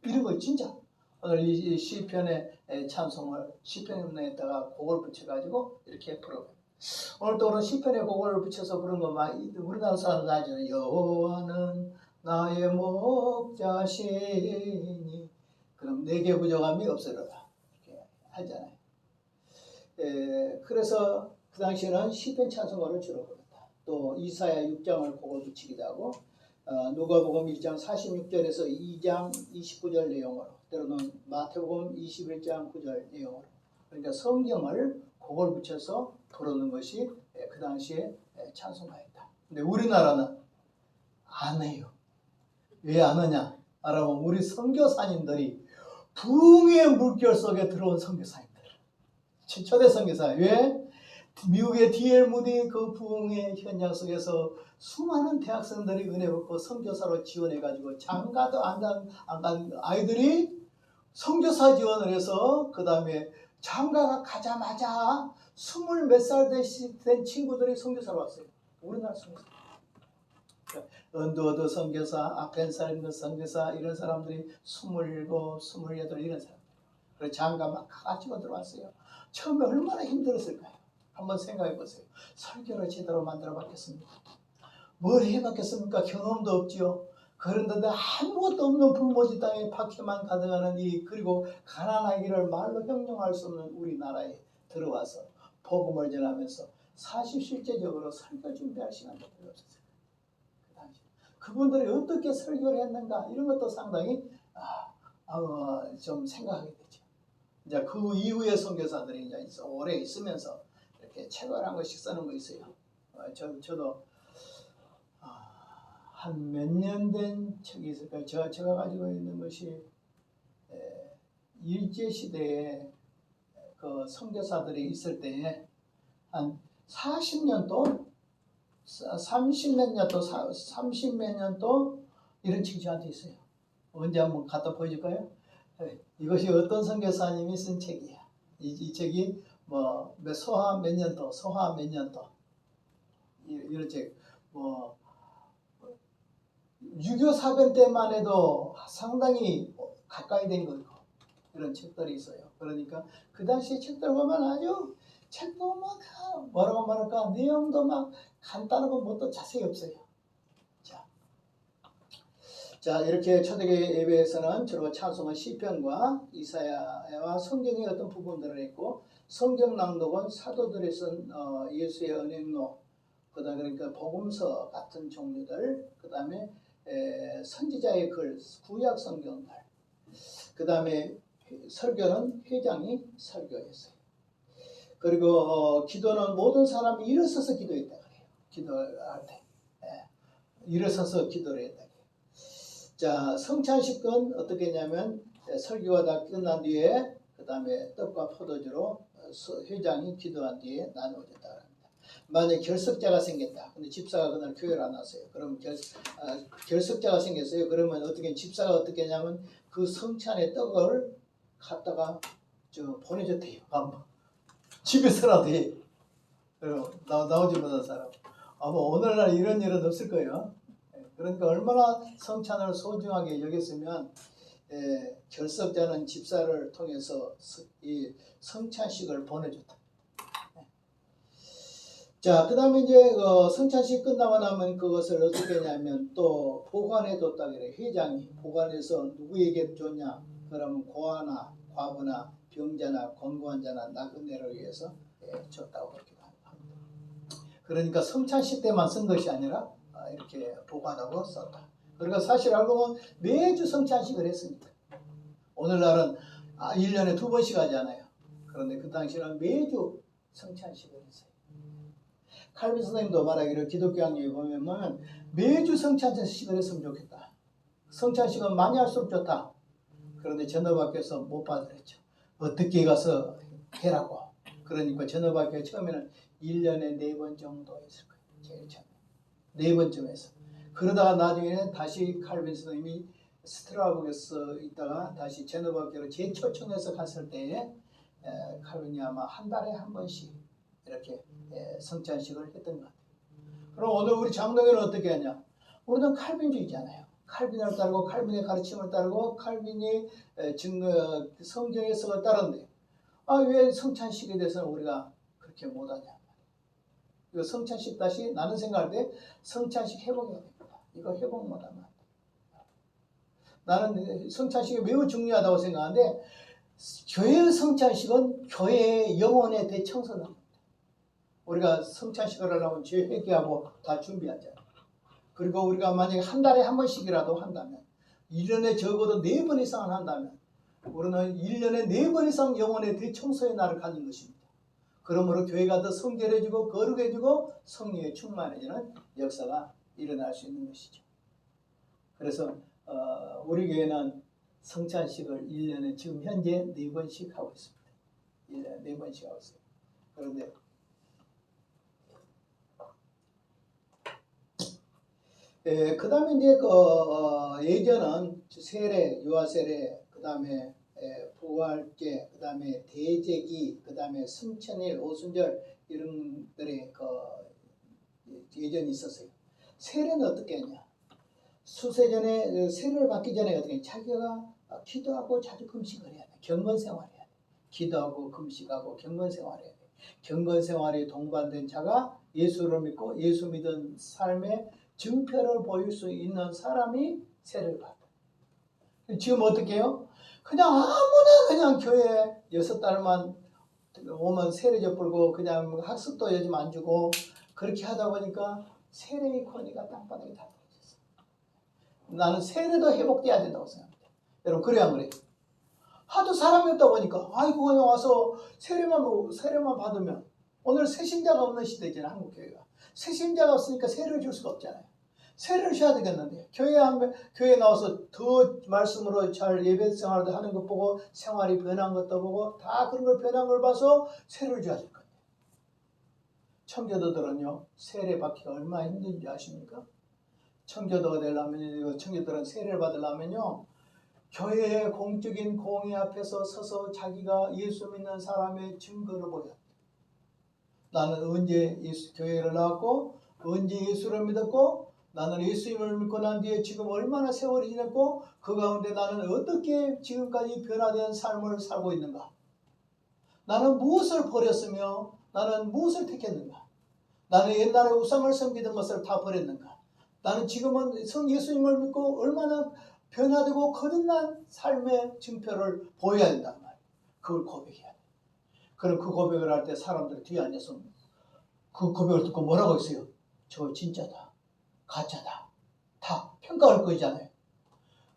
이런 거 진짜. 오늘 이 시편의 찬송을 시편에다가 곡을 붙여가지고 이렇게 부르고. 오늘 또 오늘 시편에 곡을 붙여서 부른 거 우리나라 사람들 알죠. 여호와는 나의 목자시니 그럼 내게 부족함이 없으리라 이렇게 하잖아요. 그래서 그 당시에는 시편 찬송가를 주로 불렀다. 또 이사야 6장을 곡을 붙이기도 하고 누가복음 1장 46절에서 2장 29절 내용으로 때로는 마태복음 21장 9절 내용으로 그러니까 성경을 곡을 붙여서 부르는 것이 그 당시에 찬송가였다. 근데 우리나라는 안 해요. 왜 안 하냐? 알아보면 우리 선교사님들이 부흥의 물결 속에 들어온 선교사님들. 초대 선교사. 왜? 미국의 D.L. 무디 그 부흥의 현장 속에서 수많은 대학생들이 은혜 받고 선교사로 지원해가지고 장가도 안 간 아이들이 선교사 지원을 해서 그 다음에 장가가 가자마자 20몇 살 된 친구들이 선교사로 왔어요. 우리나라 선교사. 언더워드 선교사, 아펜사인드 선교사 이런 사람들이 27, 28 이런 사람. 그래서 장가 막 가지고 들어왔어요. 처음에 얼마나 힘들었을까요? 한번 생각해 보세요. 설교를 제대로 만들어 봤겠습니까? 뭘 해봤겠습니까? 경험도 없지요. 그런데도 아무것도 없는 불모지 땅에 박해만 가득하는 그리고 가난하기를 말로 형용할 수 없는 우리나라에 들어와서 복음을 전하면서 사실 실제적으로 설교 준비할 시간도 별로 없었어요. 그 당시 그분들이 어떻게 설교를 했는가 이런 것도 상당히 좀 생각하게 되죠. 이제 그 이후에 선교사들이 이제 오래 있으면서 이렇게 책을 한 권씩 쓰는 거 있어요. 저도 한 몇 년 된 책이 있을까요? 제가 가지고 있는 것이 일제 시대에 그 선교사들이 있을 때 한 40년도, 30몇 년도, 30몇 년도 이런 책이 저한테 있어요. 언제 한번 갖다 보여줄까요? 이것이 어떤 선교사님이 쓴 책이야. 이 책이 뭐 소화 몇 년도, 소화 몇 년도 이런 책. 뭐 6.25 사변 때만 해도 상당히 가까이 된 거고 이런 책들이 있어요. 그러니까 그 당시 책들 보면 아주 책도 막 뭐라고 말할까 내용도 막 간단하고 뭣도 자세히 없어요. 자 이렇게 초대교회 예배에서는 주로 찬송은 시편과 이사야와 성경의 어떤 부분들을 했고 성경 낭독은 사도들이 쓴 예수의 은행록 그다음 그러니까 복음서 같은 종류들 그다음에 선지자의 글 구약 성경들 그다음에 설교는 회장이 설교했어요. 그리고 기도는 모든 사람이 일어서서 기도했다 그래요. 기도할 때 일어서서 기도를 했다. 자 성찬식은 어떻게 했냐면 설교가 다 끝난 뒤에 그 다음에 떡과 포도주로 회장이 기도한 뒤에 나누어졌다 합니다. 만약에 결석자가 생겼다. 근데 집사가 그날 교회를 안 왔어요. 그럼 결석자가 생겼어요. 그러면 어떻게 집사가 어떻게 했냐면 그 성찬의 떡을 갖다가 보내줬대요. 집에서라도 해. 나오지 못한 사람. 아마 오늘날 이런 일은 없을 거예요. 그러니까 얼마나 성찬을 소중하게 여겼으면 결석자는 집사를 통해서 이 성찬식을 보내줬다. 자, 그 다음에 이제 성찬식 끝나고 나면 그것을 어떻게 하냐면 또 보관해뒀다 그래요. 회장이 보관해서 누구에게 줬냐? 그러면 고아나 과부나 병자나 권고한 자나 나그네를 위해서 줬다고 그렇게 합니다. 그러니까 성찬식 때만 쓴 것이 아니라 이렇게 보관하고 썼다. 그러니까 사실 알고 보면 매주 성찬식을 했으니까. 오늘날은 1년에 2번씩 하잖아요. 그런데 그 당시에는 매주 성찬식을 했어요. 칼빈 선생님도 말하기를 기독교 학령에 보면 매주 성찬식을 했으면 좋겠다. 성찬식은 많이 할수록 좋다. 그런데 전업학교에서 못 받으랬죠. 어떻게 가서 해라고. 그러니까 전업학교 처음에는 1년에 4번 정도 했을 거예요. 제일 처음에. 4번쯤 했어. 그러다가 나중에는 다시 칼빈 선생님이 스트라북에서 있다가 다시 전업학교로 재초청해서 갔을 때에 칼빈이 아마 한 달에 한 번씩 이렇게 성찬식을 했던 것 같아요. 그럼 오늘 우리 장로교는 어떻게 하냐? 우리는 칼빈주의잖아요. 칼빈을 따르고 칼빈의 가르침을 따르고 칼빈이 성경의 성을 따르는데 왜 성찬식에 대해서는 우리가 그렇게 못하냐? 이거 성찬식 다시 나는 생각할 때 성찬식 회복해야 됩니다. 이거 회복 못하면 나는 성찬식이 매우 중요하다고 생각하는데 교회의 성찬식은 교회의 영혼의 대청소는 우리가 성찬식을 하려면 죄 회개하고 다 준비하잖아요. 그리고 우리가 만약에 한 달에 한 번씩이라도 한다면 1년에 적어도 4번 이상을 한다면 우리는 1년에 4번 이상 영혼의 대청소의 날을 가진 것입니다. 그러므로 교회가 더 성결해지고 거룩해지고 성령에 충만해지는 역사가 일어날 수 있는 것이죠. 그래서 우리 교회는 성찬식을 1년에 지금 현재 4번씩 하고 있습니다. 1년에 4번씩 하고 있어요. 그런데 그 다음에 이제 예전은 세례, 유아세례, 그 다음에 부활제, 그 다음에 대제기, 그 다음에 승천일, 오순절 이런 것들이 예전에 있었어요. 세례는 어떻게 했냐? 수세 전에 세례를 받기 전에 어떻게 했냐? 자기가 기도하고 자주 금식을 해야 돼. 경건생활해야 돼. 기도하고 금식하고 경건생활해야 돼. 경건생활에 동반된 자가 예수를 믿고 예수 믿은 삶에 증표를 보일 수 있는 사람이 세례를 받아. 지금 어떻게 해요? 그냥 아무나 그냥 교회 6달만 오면 세례 져불고 그냥 학습도 요즘 안 주고 그렇게 하다 보니까 세례의 권위가 땅바닥에 다 떨어졌어. 나는 세례도 회복돼야 된다고 생각합니다. 여러분 그래야 안 그래요? 하도 사람이 없다 보니까 아이고 그냥 와서 세례만 받으면 오늘 세신자가 없는 시대잖아요. 한국교회가. 세신자가 없으니까 세례를 줄 수가 없잖아요. 세례를 줘야 되겠는데 교회에 나와서 더 말씀으로 잘 예배 생활도 하는 것 보고 생활이 변한 것도 보고 다 그런 걸 변한 걸 봐서 세례를 줘야 될 거예요. 청교도들은요 세례 받기가 얼마나 힘든지 아십니까? 청교도가 되려면 청교도들은 세례를 받으려면요 교회의 공적인 공회 앞에서 서서 자기가 예수 믿는 사람의 증거를 보여야 돼. 나는 언제 교회를 나왔고 언제 예수를 믿었고 나는 예수님을 믿고 난 뒤에 지금 얼마나 세월이 지났고 그 가운데 나는 어떻게 지금까지 변화된 삶을 살고 있는가. 나는 무엇을 버렸으며 나는 무엇을 택했는가. 나는 옛날에 우상을 섬기던 것을 다 버렸는가. 나는 지금은 예수님을 믿고 얼마나 변화되고 거듭난 삶의 증표를 보여야 된단 말이에요. 그걸 고백해야 돼. 그럼 그 고백을 할 때 사람들이 뒤에 앉아서 그 고백을 듣고 뭐라고 했어요? 저 진짜다. 가짜다. 다 평가할 거잖아요.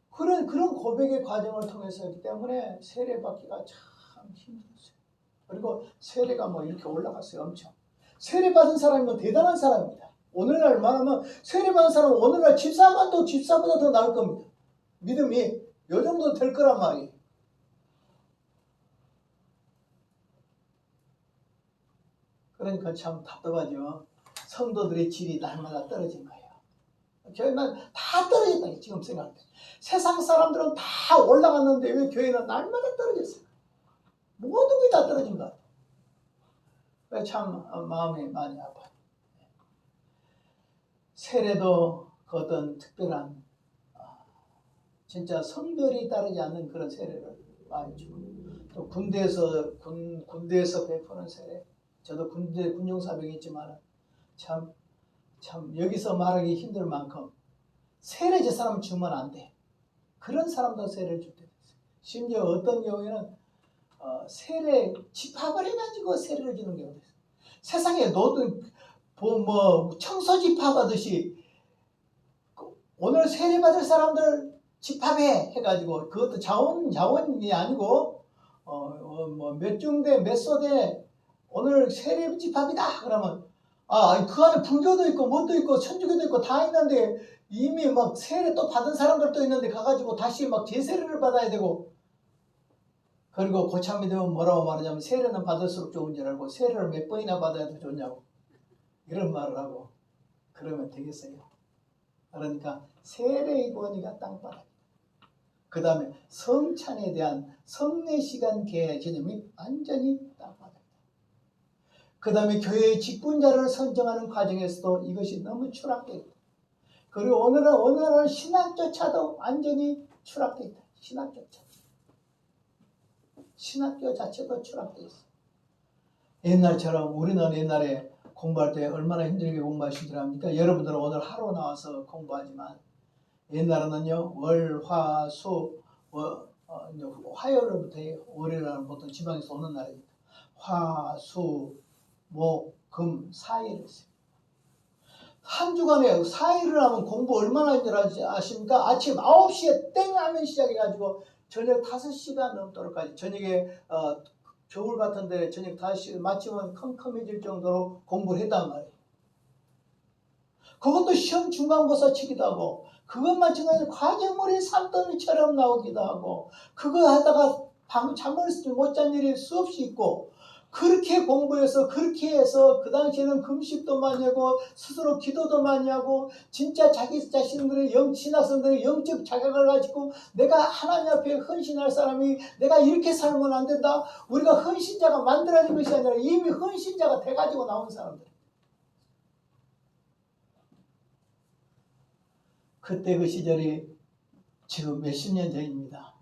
그런 고백의 과정을 통해서 했기 때문에 세례받기가 참 힘들었어요. 그리고 세례가 뭐 이렇게 올라갔어요. 엄청. 세례받은 사람이면 대단한 사람입니다. 오늘날 말하면 세례받은 사람은 오늘날 집사만도 집사보다 더 나을 겁니다. 믿음이 요 정도 될 거란 말이에요. 그러니까 참 답답하죠. 성도들의 질이 날마다 떨어진 거예요. 교회는 다 떨어졌다 지금 생각할 때. 세상 사람들은 다 올라갔는데 왜 교회는 날마다 떨어졌어요? 모든 게 다 떨어진 것 같아요. 참 마음이 많이 아파요. 세례도 그 어떤 특별한 진짜 성별이 따르지 않는 그런 세례를 많이 주고 또 군대에서 베푸는 세례. 저도 군대 군용사병이 있지만 참 여기서 말하기 힘들 만큼 세례 저 사람 주면 안 돼. 그런 사람도 세례를 줄 때 있어요. 심지어 어떤 경우에는 세례 집합을 해가지고 세례를 주는 경우도 있어요. 세상에 너도 뭐 청소 집합하듯이 오늘 세례 받을 사람들 집합해 해가지고 그것도 자원이 아니고 뭐 몇 중대 몇 소대 오늘 세례 집합이다 그러면 그 안에 불교도 있고 뭣도 있고 천주교도 있고 다 있는데 이미 막 세례 또 받은 사람들도 있는데 가가지고 다시 막 재세례를 받아야 되고 그리고 고참이 되면 뭐라고 말하냐면 세례는 받을수록 좋은 줄 알고 세례를 몇 번이나 받아야 더 좋냐고 이런 말을 하고 그러면 되겠어요. 그러니까 세례의 권위가 땅바닥. 그 다음에 성찬에 대한 성례시간 개념이 완전히 땅바닥. 그 다음에 교회의 직분자를 선정하는 과정에서도 이것이 너무 추락되어 있다. 그리고 오늘은 신학조차도 완전히 추락되어 있다. 신학교 자체도 추락되어 있어. 옛날처럼 우리는 옛날에 공부할 때 얼마나 힘들게 공부하신 줄 압니까? 여러분들은 오늘 하루 나와서 공부하지만 옛날에는요 월, 화, 수, 화요일부터 월요일은 보통 지방에서 오는 날이니까 화, 수, 목, 금, 4일을 했어요. 한 주간에 4일을 하면 공부 얼마나 힘들지 아십니까? 아침 9시에 땡 하면 시작해가지고 저녁 5시간 넘도록까지 저녁에 겨울 같은데 저녁 5시 마치면 컴컴해질 정도로 공부를 했단 말이에요. 그것도 시험 중간고사 치기도 하고 그것 마찬가지로 과제물이 산더미처럼 나오기도 하고 그거 하다가 잠을 못 잔 일이 수없이 있고 그렇게 공부해서 그렇게 해서 그 당시에는 금식도 많이 하고 스스로 기도도 많이 하고 진짜 자기 자신들의 신학생들의 영적 자각을 가지고 내가 하나님 앞에 헌신할 사람이 내가 이렇게 살면 안 된다. 우리가 헌신자가 만들어진 것이 아니라 이미 헌신자가 돼가지고 나온 사람들. 그때 그 시절이 지금 몇십 년 전입니다.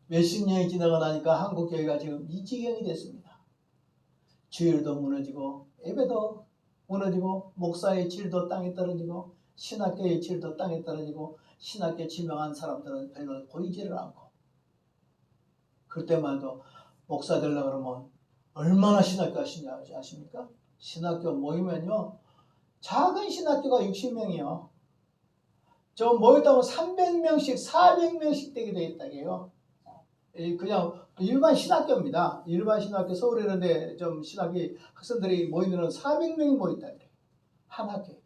몇십 년이 지나고 나니까 한국교회가 지금 이 지경이 됐습니다. 주일도 무너지고 예배도 무너지고 목사의 질도 땅에 떨어지고 신학교의 질도 땅에 떨어지고 신학교 지명한 사람들은 별로 보이지를 않고 그때만 해도 목사 되려고 그러면 얼마나 신학교 하시냐 아십니까? 신학교 모이면요 작은 신학교가 60명이요. 저 모였다면 300명씩 400명씩 되게 되겠다게요. 그냥 일반 신학교입니다. 일반 신학교 서울에 있는데 좀 신학이 학생들이 모이는 400명이 모였다 그래. 한 학교에.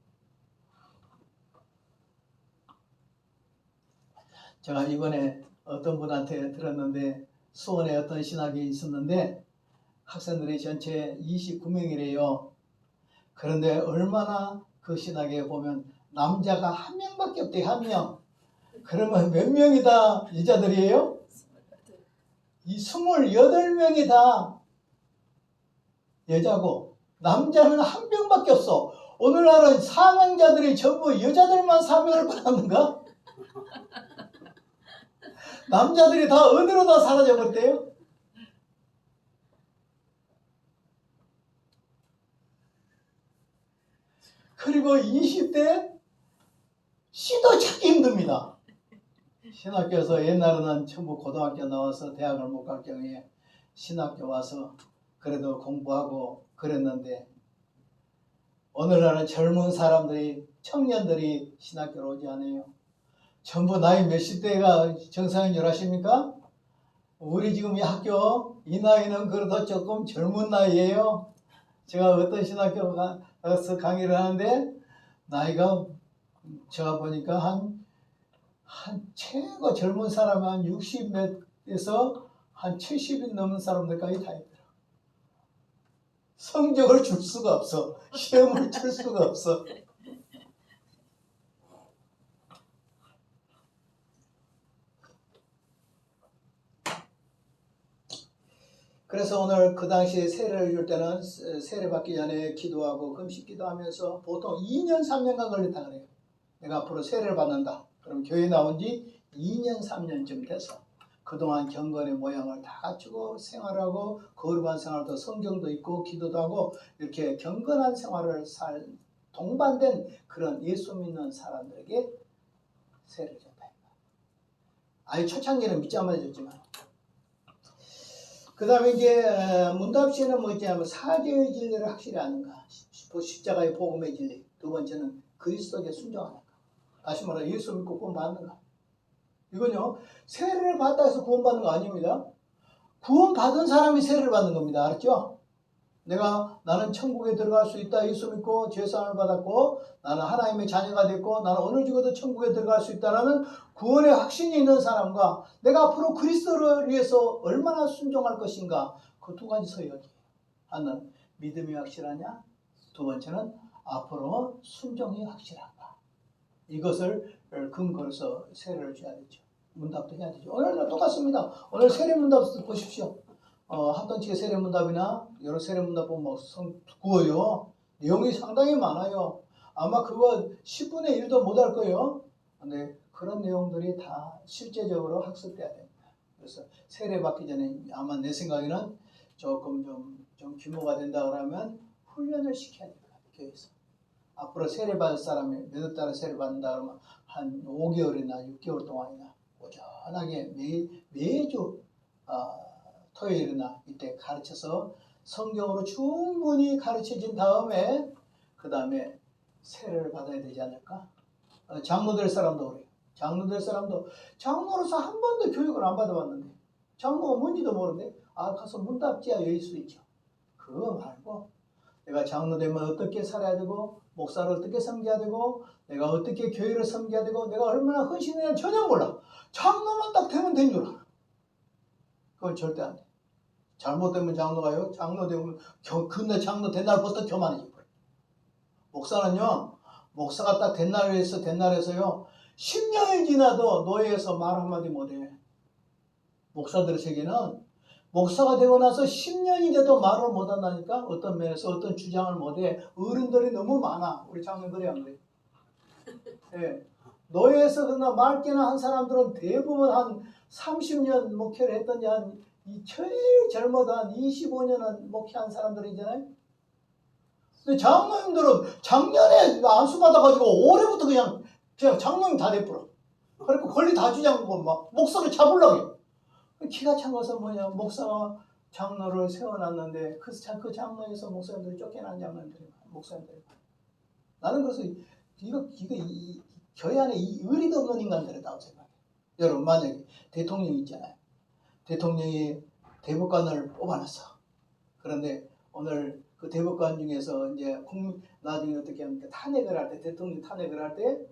제가 이번에 어떤 분한테 들었는데 수원에 어떤 신학이 있었는데 학생들이 전체 29명이래요. 그런데 얼마나 그 신학에 보면 남자가 한 명밖에 없대. 한 명. 그러면 몇 명이 다 여자들이에요? 이 28명이 다 여자고 남자는 한 명밖에 없어. 오늘날은 사명자들이 전부 여자들만 사명을 받았는가? 남자들이 다 어디로 다 사라져버렸대요? 그리고 20대 시도 찾기 힘듭니다. 신학교에서 옛날에는 전부 고등학교 나와서 대학을 못 갈 경우에 신학교 와서 그래도 공부하고 그랬는데 오늘날은 젊은 사람들이 청년들이 신학교로 오지 않아요. 전부 나이 몇십 대가 정상인 줄 아십니까? 우리 지금 이 학교 이 나이는 그래도 조금 젊은 나이예요. 제가 어떤 신학교 가서 강의를 하는데 나이가 제가 보니까 한 최고 젊은 사람은 한 60몇에서 한 70이 넘는 사람들까지 다 있더라. 성적을 줄 수가 없어. 시험을 칠 수가 없어. 그래서 오늘 그 당시에 세례를 줄 때는 세례 받기 전에 기도하고 금식 기도하면서 보통 2년 3년간 걸렸다 그래요. 내가 앞으로 세례를 받는다. 그럼 교회 나온 지 2년 3년쯤 돼서 그동안 경건의 모양을 다 갖추고 생활하고 거룩한 생활도 성경도 있고 기도도 하고 이렇게 경건한 생활을 살 동반된 그런 예수 믿는 사람들에게 세례를 줬다. 아예 초창기는 믿자마자 줬지만 그 다음에 이제 문답시에는 뭐 있냐면 사죄의 진리를 확실히 아는가, 십자가의 복음의 진리. 두 번째는 그리스도에게 순종하는가. 다시 말해 예수 믿고 구원받는가. 이건요 세례를 받다 해서 구원받는 거 아닙니다. 구원받은 사람이 세례를 받는 겁니다. 알았죠? 나는 천국에 들어갈 수 있다. 예수 믿고 죄사함을 받았고 나는 하나님의 자녀가 됐고 나는 어느 죽어도 천국에 들어갈 수 있다라는 구원의 확신이 있는 사람과 내가 앞으로 그리스도를 위해서 얼마나 순종할 것인가. 그 두 가지 서열이에요. 하나는 믿음이 확실하냐, 두 번째는 앞으로 순종이 확실한가. 이것을 근거로서 세례를 줘야 되죠. 문답도 해야 되죠. 오늘도 똑같습니다. 오늘 세례 문답 보십시오. 합동치의 세례문답이나 여러 세례문답 보면 구워요. 내용이 상당히 많아요. 아마 그거 10분의 1도 못 할 거예요. 근데 그런 내용들이 다 실제적으로 학습돼야 됩니다. 그래서 세례 받기 전에 아마 내 생각에는 조금 좀 규모가 된다 그러면 훈련을 시켜야 됩니다. 교회에서. 앞으로 세례 받을 사람이 몇 달에 세례 받는다 그러면 한 5개월이나 6개월 동안이나 꾸준하게 매주 토요일이나 이때 가르쳐서 성경으로 충분히 가르쳐진 다음에 그 다음에 세례를 받아야 되지 않을까? 장로 될 사람도 그래요. 장로 될 사람도 장로로서 한 번도 교육을 안 받아봤는데 장로가 뭔지도 모르는데 가서 문답지야 여일 수 있죠. 그거 말고 내가 장로 되면 어떻게 살아야 되고 목사를 어떻게 섬겨야 되고 내가 어떻게 교회를 섬겨야 되고 내가 얼마나 헌신해야 전혀 몰라. 장로만 딱 되면 된 줄 알아. 그건 절대 안 돼. 잘못되면 장로가요. 장로 되면 근데 장로 된 날부터 교만해져 버려. 목사는요. 목사가 딱 된 날에서요. 10년이 지나도 노예에서 말 한마디 못해. 목사들의 세계는 목사가 되고 나서 10년이 돼도 말을 못한다니까. 어떤 면에서 어떤 주장을 못해. 어른들이 너무 많아. 우리 장로들이 안 그래. 예. 노예에서 그러나 맑게나 한 사람들은 대부분 한 30년 목회를 했더니 제일 젊어도 한 25년은 목회한 사람들이잖아요. 근데 장로님들은 작년에 안수 받아가지고 올해부터 그냥 장로님 다 돼버려. 그리고 권리 다 주장하고 막 목사를 잡으려고 해. 기가 찬 것은 뭐냐. 목사가 장로를 세워놨는데 그 장로에서 목사님들이 쫓겨난 장로님들이 목사님들이 나는 그래서 이거 교회 안에 이 의리도 없는 인간들이라고 생각해요. 여러분 만약에 대통령 있잖아요. 대통령이 대법관을 뽑아놨어. 그런데 오늘 그 대법관 중에서 이제 나중에 어떻게 합니까? 탄핵을 할 때, 대통령 탄핵을 할 때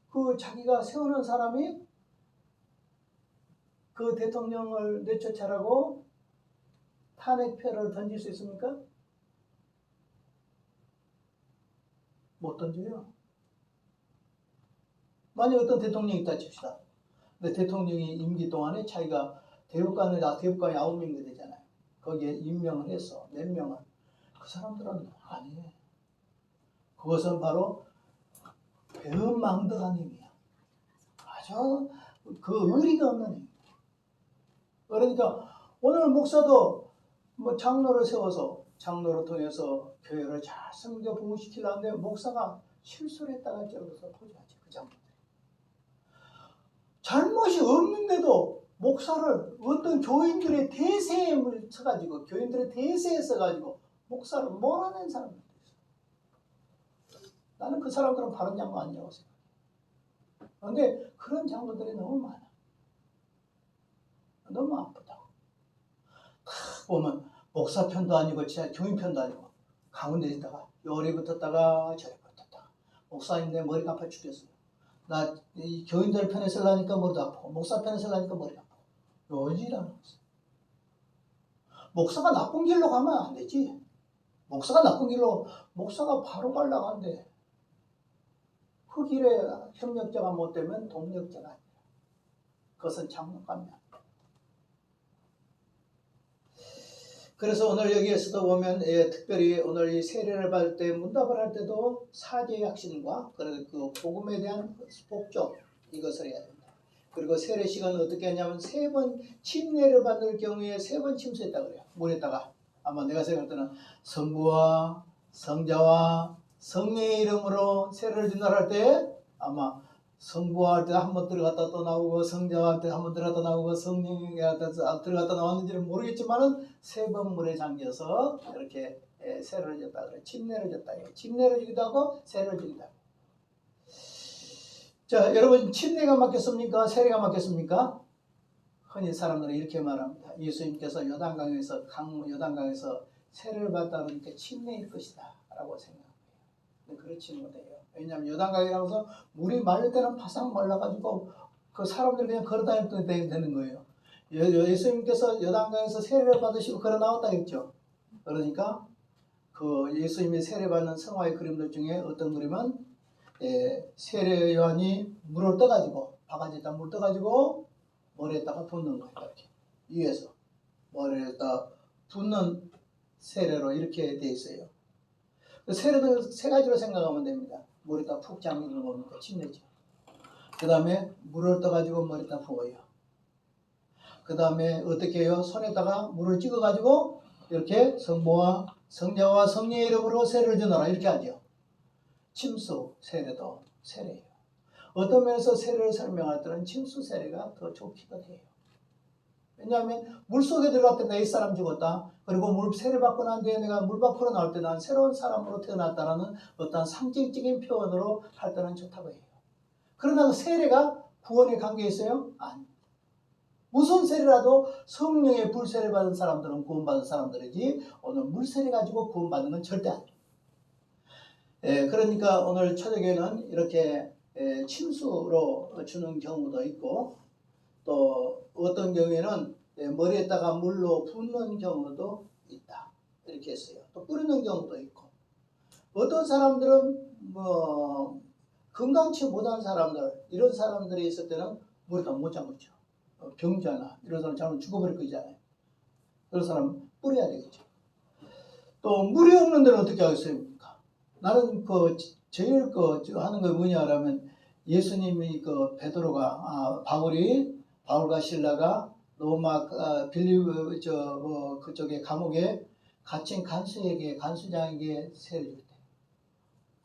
그 자기가 세우는 사람이 그 대통령을 내쫓아라고 탄핵표를 던질 수 있습니까? 못 던져요. 만약 어떤 대통령이 있다 칩시다. 근데 대통령이 임기 동안에 자기가 대법관이 9명이 되잖아요. 거기에 임명을 했어. 몇 명은. 그 사람들은 아니에요. 그것은 바로 배은망덕한 힘이야. 아주 그 의리가 없는 힘. 그러니까 오늘 목사도 뭐 장로를 세워서 장로를 통해서 교회를 잘 성교 부흥시키려는데 목사가 실수를 했다가 저기서 포기하지. 그 장로들이. 잘못이 없는데도 목사를 어떤 교인들의 대세에 쳐가지고 교인들의 대세에 써가지고 목사를 몰아낸 사람들이 있어. 나는 그 사람들은 바른 장로 아니라고 생각해. 그런데 그런 장로들이 너무 많아. 너무 아프다. 딱 보면 목사 편도 아니고 진짜 교인 편도 아니고 가운데 있다가 요리 붙었다가 저리 붙었다가 목사인데 머리가 아파 죽겠어요. 나 이 교인들 편에 쓰려니까 머리도 아프고 목사 편에 쓰려니까 머리가 아프고 요지라는 거지. 목사가 나쁜 길로 가면 안 되지. 목사가 나쁜 길로 목사가 바로 가려고 하는데 그 길에 협력자가 못 되면 동력자가 아니라 그것은 장로감이 아니야. 그래서 오늘 여기에서도 보면 특별히 오늘 이 세례를 받을 때 문답을 할 때도 사죄의 확신과 그 복음에 대한 복종 이것을 해야 된다. 그리고 세례 시간은 어떻게 하냐면 3번 침례를 받을 경우에 3번 침수했다 그래요. 물에다가 아마 내가 생각할 때는 성부와 성자와 성령의 이름으로 세례를 전달할 때 아마 성부와 할 때 한 번 들어갔다 또 나오고 성자와 할 때 한 번 들어갔다 나오고 성령이 할 때 들어갔다 나왔는지는 모르겠지만은 3번 물에 잠겨서 이렇게 세례를 줬다 그래. 침례를 줬다. 침례를 주기도 하고 세례를 주기도 하고. 자, 여러분 침례가 맞겠습니까? 세례가 맞겠습니까? 흔히 사람들은 이렇게 말합니다. 예수님께서 요단강에서 세례를 받다는 게 침례일 것이다 라고 생각해요. 근데 그렇지 못해요. 왜냐하면 요단강이라고서 물이 마를 때는 바싹 말라가지고 그 사람들이 그냥 걸어다닐 때 되는 거예요. 예수님께서 요단강에서 세례를 받으시고 걸어 나왔다 했죠. 그러니까 그 예수님이 세례받는 성화의 그림들 중에 어떤 그림은 세례 요한이 물을 떠가지고 바가지에다 물 떠가지고 머리에다가 붓는 거예요. 이렇게 위에서 머리에다 붓는 세례로 이렇게 돼 있어요. 세례도 3가지로 생각하면 됩니다. 머리에다 푹 잠기는 겁니까? 침례죠. 그 다음에 물을 떠가지고 머리에다 부어요. 그 다음에 어떻게 해요? 손에다가 물을 찍어가지고 이렇게 성부와 성자와 성령의 이름으로 세례를 전하라 이렇게 하죠. 침수 세례도 세례예요. 어떤 면에서 세례를 설명할 때는 침수 세례가 더 좋기도 해요. 왜냐하면 물속에 들어갈 때 내 사람 죽었다. 그리고 물 세례받고 난 뒤에 내가 물 밖으로 나올 때 난 새로운 사람으로 태어났다는 어떤 상징적인 표현으로 할 때는 좋다고 해요. 그러나 그 세례가 구원에 관계 있어요? 아닙니다. 무슨 세례라도 성령의 불세례 받은 사람들은 구원받은 사람들이지 오늘 물세례 가지고 구원받는 건 절대 아니에요. 그러니까 오늘 초대교회는 이렇게 침수로 주는 경우도 있고 또 어떤 경우에는 머리에다가 물로 붓는 경우도 있다. 이렇게 했어요. 또 뿌리는 경우도 있고 어떤 사람들은 뭐 건강치 못한 사람들 이런 사람들이 있을 때는 물에다 못 잠그죠. 병자나 이런 사람 잘못 죽어버릴 거잖아요. 그런 사람 뿌려야 되겠죠. 또 물이 없는 데는 어떻게 하겠습니까? 나는 제일 하는 거 뭐냐라면 예수님이 베드로가 바울과 실라가 로마 그쪽에 감옥에 갇힌 간수장에게 세례를 줄 때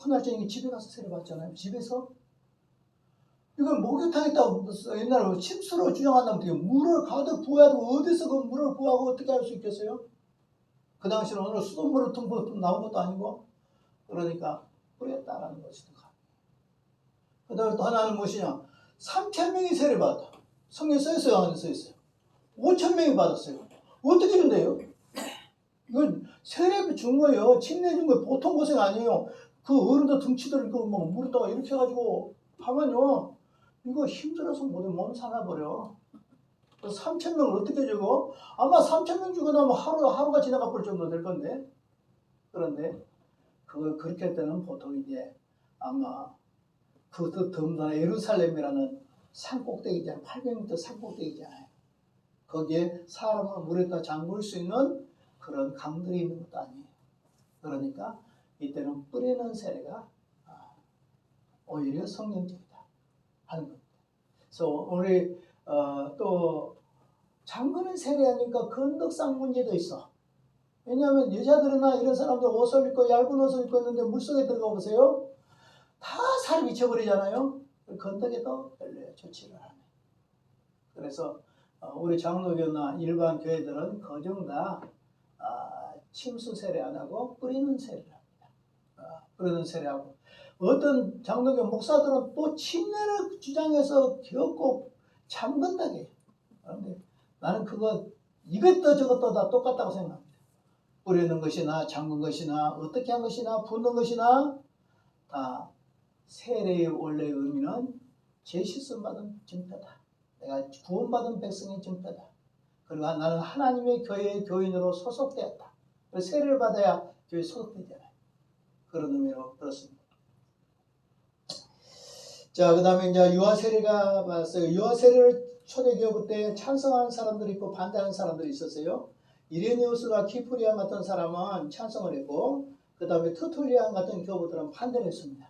그날 저녁에 집에 가서 세례 받잖아요. 집에서 이건 목욕탕에다가 옛날에 침수로 주장한다면 어떻게 물을 가득 부어야 되고 어디서 그 물을 부어하고 어떻게 할 수 있겠어요? 그 당시는 오늘 수돗물을 tumble 나온 것도 아니고 그러니까 뿌렸다라는 것이다. 그 다음에 또 하나는 무엇이냐? 3,000명이 세례받았다. 성경에 써있어요? 안 써있어요? 5,000명이 받았어요. 어떻게 준대요? 이건 세례 준 거예요. 침례 준 거예요. 보통 고생 아니에요. 그 어른들 등치들 그 뭐 물에다가 이렇게 해가지고 하면요, 이거 힘들어서 몸 살아버려. 3,000명을 어떻게 주고? 아마 3,000명 주고 나면 하루가 지나가 볼 정도 될 건데. 그런데 그걸 그렇게 할 때는 보통 이제 아마 그것도 더군다나 예루살렘이라는 산 꼭대기잖아요. 800m 산 꼭대기잖아요. 거기에 사람을 물에다 잠글 수 있는 그런 강들이 있는 것도 아니에요. 그러니까 이때는 뿌리는 세례가 오히려 성경적이다 하는 겁니다. 그래서 우리 또 잠그는 세례하니까 건덕상 문제도 있어. 왜냐하면 여자들이나 이런 사람들 옷을 입고 얇은 옷을 입고 있는데 물속에 들어가 보세요. 다 살이 미쳐버리잖아요. 건덕에도 별로 좋지를 않아요. 그래서 우리 장로교나 일반 교회들은 거정 다 침수 세례 안 하고 뿌리는 세례를 합니다. 뿌리는 세례하고 어떤 장로교 목사들은 또 침례를 주장해서 겪고 잠근다게 해요. 그런데 나는 그거 이것도 저것도 다 똑같다고 생각합니다. 뿌리는 것이나 잠근 것이나 어떻게 한 것이나 붓는 것이나 다 세례의 원래 의미는 제시선 받은 증표다. 내가 구원받은 백성의 증표다. 그리고 나는 하나님의 교회의 교인으로 소속되었다. 그래서 세례를 받아야 교회에 소속되잖아요. 그런 의미로 그렇습니다. 자, 그 다음에 이제 유아세례가 왔어요. 유아세례를 초대교부 때 찬성하는 사람들이 있고 반대하는 사람들이 있었어요. 이레니우스가 키프리안 같은 사람은 찬성을 했고, 그 다음에 터툴리안 같은 교부들은 반대를 했습니다.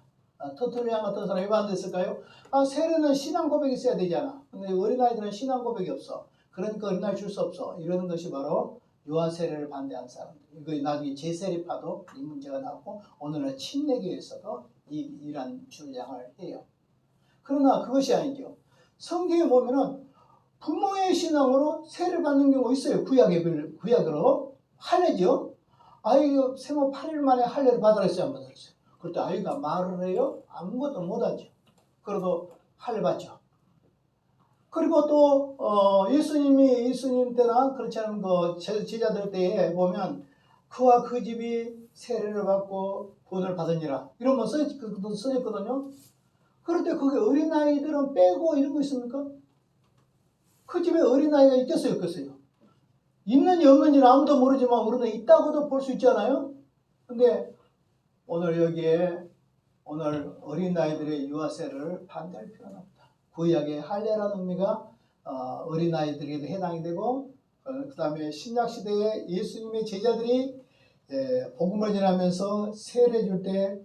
터툴리안 같은 사람이 왜 반대했을까요? 세례는 신앙 고백이 있어야 되잖아. 근데 어린아이들은 신앙 고백이 없어. 그러니까 어린아이 줄 수 없어. 이러는 것이 바로 유아세례를 반대하는 사람들. 이거 나중에 제세례파도 이 문제가 나왔고, 오늘날 침례교에서도 이런 주장을 해요. 그러나 그것이 아니죠. 성경에 보면은 부모의 신앙으로 세례를 받는 경우가 있어요. 구약으로. 할례죠. 아이가 생후 8일 만에 할례를 받으랬어요, 안 받으랬어요? 그때 아이가 말을 해요? 아무것도 못하죠. 그래도 할례 받죠. 그리고 또 예수님 때나 그렇지 않은 그 제자들 때에 보면 그와 그 집이 세례를 받고 구원을 받으니라 이런 거 써졌거든요. 그럴 때 거기 어린아이들은 빼고 이런 거 있습니까? 그 집에 어린아이가 있겠어요, 없겠어요? 있는지 없는지는 아무도 모르지만 우리는 있다고도 볼 수 있잖아요. 근데 오늘 여기에 오늘 어린아이들의 유아세를 반대할 필요는 없다. 구약의 할례라는 의미가 어린아이들에게도 해당이 되고 그 다음에 신약시대에 예수님의 제자들이 복음을 전하면서 세례 줄 때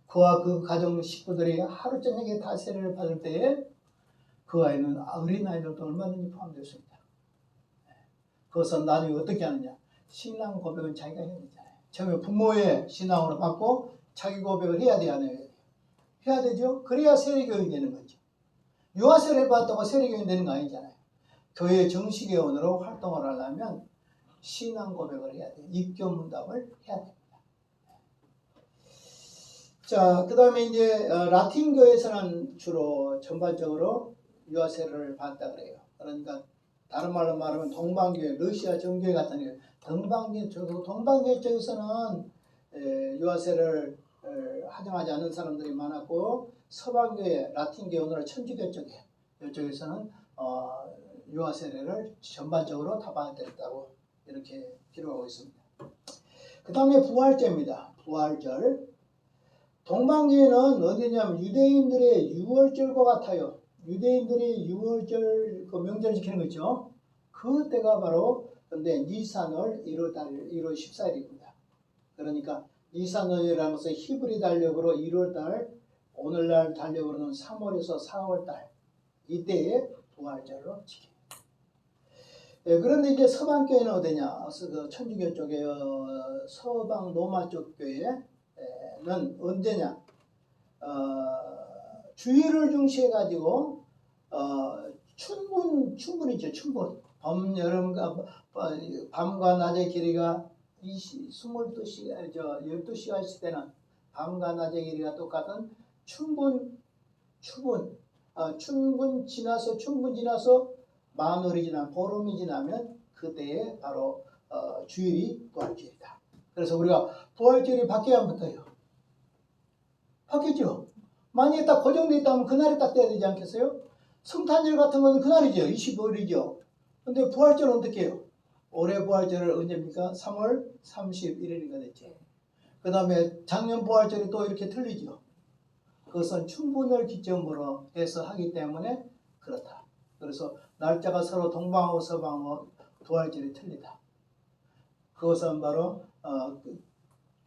그와 그 가정 식구들이 하루 저녁에 다 세례를 받을 때에 그 아이는 어린아이들도 얼마든지 포함되었습니다. 그것은 나중에 어떻게 하느냐. 신앙 고백은 자기가 해야 되잖아요. 처음에 부모의 신앙으로 받고 자기 고백을 해야 돼야 돼요. 해야 되죠. 그래야 세례교인이 되는 거죠. 유아세례를 받았다고 세례교인이 되는 거 아니잖아요. 교회 정식회원으로 활동을 하려면 신앙 고백을 해야 돼요. 입교문답을 해야 됩니다. 자, 그 다음에 이제 라틴교에서는 주로 전반적으로 유아세례를 받았다 그래요. 그러니까 다른 말로 말하면 동방교회, 러시아 정교회 같은 경우 동방교회 쪽에서는 유아세례를 하정하지 않는 사람들이 많았고 서방교회, 라틴교회, 오늘 천주교 쪽에 이쪽에서는 유아세례를 전반적으로 다 받았다고 이렇게 기록하고 있습니다. 그 다음에 부활절입니다. 부활절. 동방교회는 어디냐면 유대인들의 유월절과 같아요. 유대인들이 유월절 그 명절을 지키는 거죠. 그 때가 바로 근데 니산월 1월 14일입니다. 그러니까 니산월이라는 것은 히브리 달력으로 1월달, 오늘날 달력으로는 3월에서 4월달 이때에 부활절로 지켜요. 그런데 이제 서방교회는 어디냐? 그 천주교 쪽에 서방 로마 쪽 교회는 언제냐? 주일을 중시해가지고 춘분이죠. 춘분. 봄, 여름, 밤과 낮의 길이가 12시간 시대는 밤과 낮의 길이가 똑같은 춘분 지나서 만월이 지나 보름이 지나면 그때에 바로 주일이 부활주일이다. 그래서 우리가 부활주일이 바뀌어야 안 붙어요. 바뀌었죠. 만약에 딱 고정되어 있다면 그날이 딱 돼야 되지 않겠어요? 성탄절 같은 거는 그날이죠. 25일이죠. 근데 부활절은 어떻게 해요? 올해 부활절을 언제입니까? 3월 31일인가 됐죠. 그 다음에 작년 부활절이 또 이렇게 틀리죠. 그것은 충분을 기점으로 해서 하기 때문에 그렇다. 그래서 날짜가 서로 동방하고 서방하고 부활절이 틀리다. 그것은 바로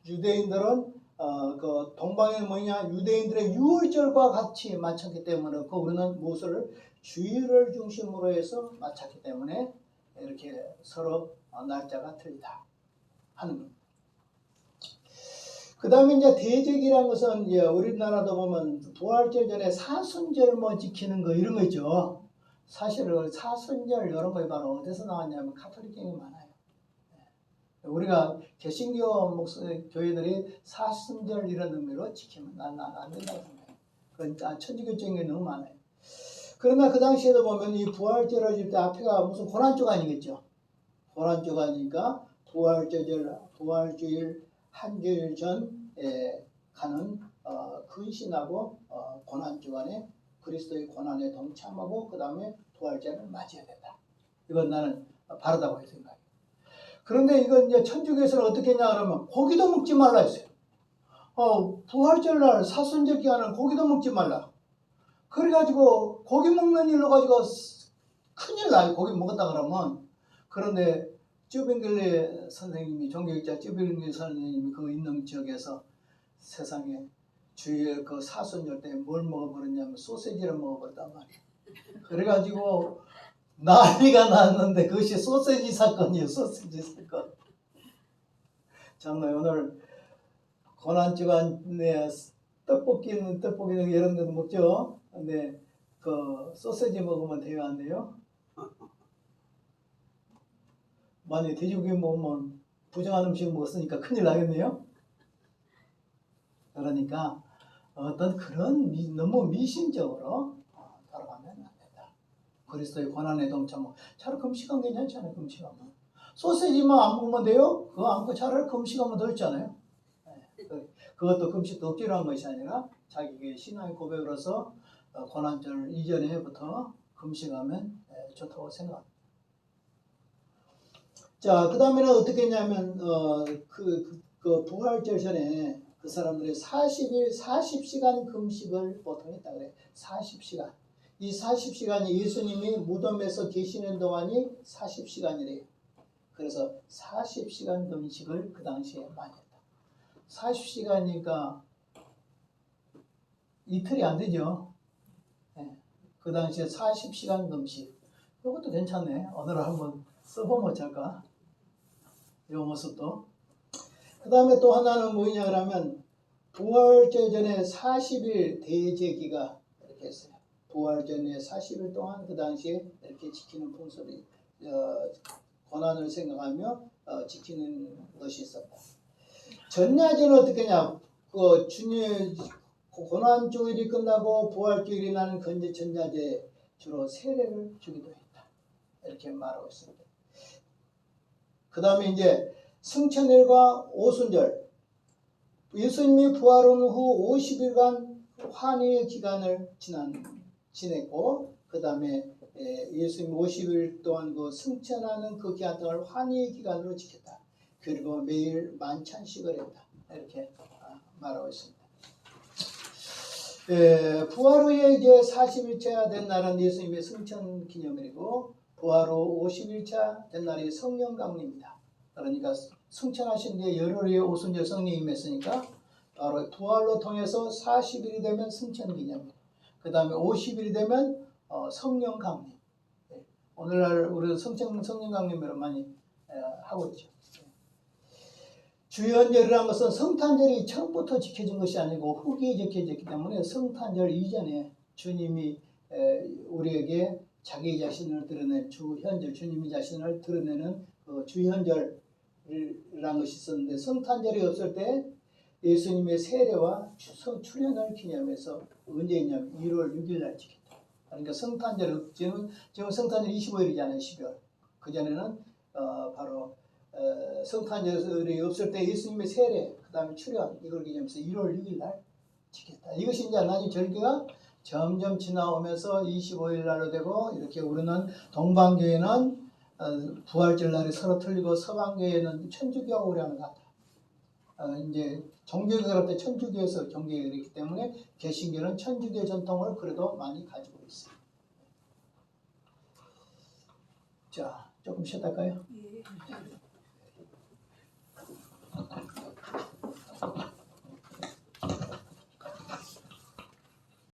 유대인들은 그 동방에 뭐냐 유대인들의 유월절과 같이 맞췄기 때문에 우리는 무엇을 주일을 중심으로 해서 맞췄기 때문에 이렇게 서로 날짜가 틀리다 하는 겁니다. 그 다음에 이제 대제기라는 것은 이제 우리나라도 보면 부활절 전에 사순절 뭐 지키는 거 이런 거 있죠. 사실 사순절 이런 거 바로 어디서 나왔냐면 카톨릭경이 많아요. 우리가 개신교 교회들이 사순절 이런 의미로 지키면 안 된다고 생각해요. 그건 천주교적인 게 너무 많아요. 그러나 그 당시에도 보면 이 부활절을 질 때 앞에가 무슨 고난주간이겠죠. 고난주간이니까 부활주일 한 주일 전에 가는 근신하고 고난주간에 그리스도의 고난에 동참하고 그 다음에 부활절을 맞이해야 된다. 이건 나는 바르다고 생각해요. 그런데 이건 이제 천주교에서는 어떻게 했냐 그러면 고기도 먹지 말라 했어요. 부활절날 사순절 기간은 고기도 먹지 말라. 그래가지고 고기 먹는 일로 가지고 큰일 나요. 고기 먹었다 그러면. 그런데 쯔빙글리 선생님이 종교학자 쯔빙글리 선생님이 그 있는 지역에서 세상에 주일 그 사순절 때 뭘 먹어버렸냐면 소세지를 먹어버렸단 말이에요. 그래가지고 난리가 났는데 그것이 소세지 사건이에요. 소세지 사건. 정말 오늘 고난주간에 떡볶이는 이런 데도 먹죠. 근데 그 소세지 먹으면 돼요, 안 돼요? 만약에 돼지고기 먹으면 부정한 음식 먹었으니까 큰일 나겠네요. 그러니까 어떤 그런 너무 미신적으로 돌아가면 안 된다. 그리스도의 고난에 동참하고 차라리 금식하면 괜찮잖아요. 금식하면 소세지만 안 먹으면 돼요? 그거 안 먹고 차라리 금식하면 더 있잖아요. 그것도 금식도 억지로 한 것이 아니라 자기의 신앙의 고백으로서 고난절 이전에부터 금식하면 좋다고 생각합니다. 자, 그 다음에는 어떻게 했냐면 그 부활절 전에 그 사람들이 40시간 금식을 보통 했다 그래. 40시간. 이 40시간이 예수님이 무덤에서 계시는 동안이 40시간이래요. 그래서 40시간 금식을 그 당시에 많이 했다. 40시간이니까 이틀이 안 되죠. 네. 그 당시에 40시간 금식. 이것도 괜찮네. 오늘 한번 써보면 어쩔까? 이 모습도. 그 다음에 또 하나는 뭐냐 그러면 부활절 전에 40일 대제기가 이렇게 했어요. 부활 전에 40일 동안 그 당시에 이렇게 지키는 풍습이 고난을 생각하며 지키는 것이 있었다. 전야제는 어떻게 하냐? 그 주님 고난 주일이 끝나고 부활 주일이 나는 건제 전야제 주로 세례를 주기도 했다. 이렇게 말하고 있습니다. 그 다음에 이제 승천일과 오순절. 예수님이 부활한 후 50일간 환희의 기간을 지냈고 그 다음에 예수님 50일 동안 그 승천하는 그 기간 동안 환희의 기간으로 지켰다. 그리고 매일 만찬식을 했다. 이렇게 말하고 있습니다. 부활 후에 이제 40일차 된 날은 예수님의 승천 기념일이고 부활 후 50일차 된 날이 성령 강림입니다. 그러니까 승천하신 뒤에 열흘의 오순절 성령이 임했으니까 바로 부활로 통해서 40일이 되면 승천 기념일, 그 다음에 50일이 되면 성령 강림. 오늘날 우리 성령 강림을 많이 하고 있죠. 주연절이라는 것은 성탄절이 처음부터 지켜진 것이 아니고 후기에 지켜졌기 때문에 성탄절 이전에 주님이 우리에게 자기 자신을 드러낸 주현절, 주님이 자신을 드러내는 그 주현절이라는 것이 있었는데 성탄절이 없을 때 예수님의 세례와 출현을 기념해서 언제 있냐면 1월 6일 날 지켰다. 그러니까 성탄절 지금 성탄절 25일이잖아요. 12월. 그 전에는 바로 성탄절이 없을 때 예수님의 세례, 그 다음에 출현 이걸 기념해서 1월 6일 날 지켰다. 이것이 이제 나중에 절기가 점점 지나오면서 25일 날로 되고 이렇게 우리는 동방교회는 부활절 날이 서로 틀리고 서방교회는 천주교하고 우리 하는 것 같아요. 이제 종교개혁 할 때 천주교에서 종교개혁이 있기 때문에 개신교는 천주교 전통을 그래도 많이 가지고 있어요. 자, 조금 쉬었다 할까요?
예.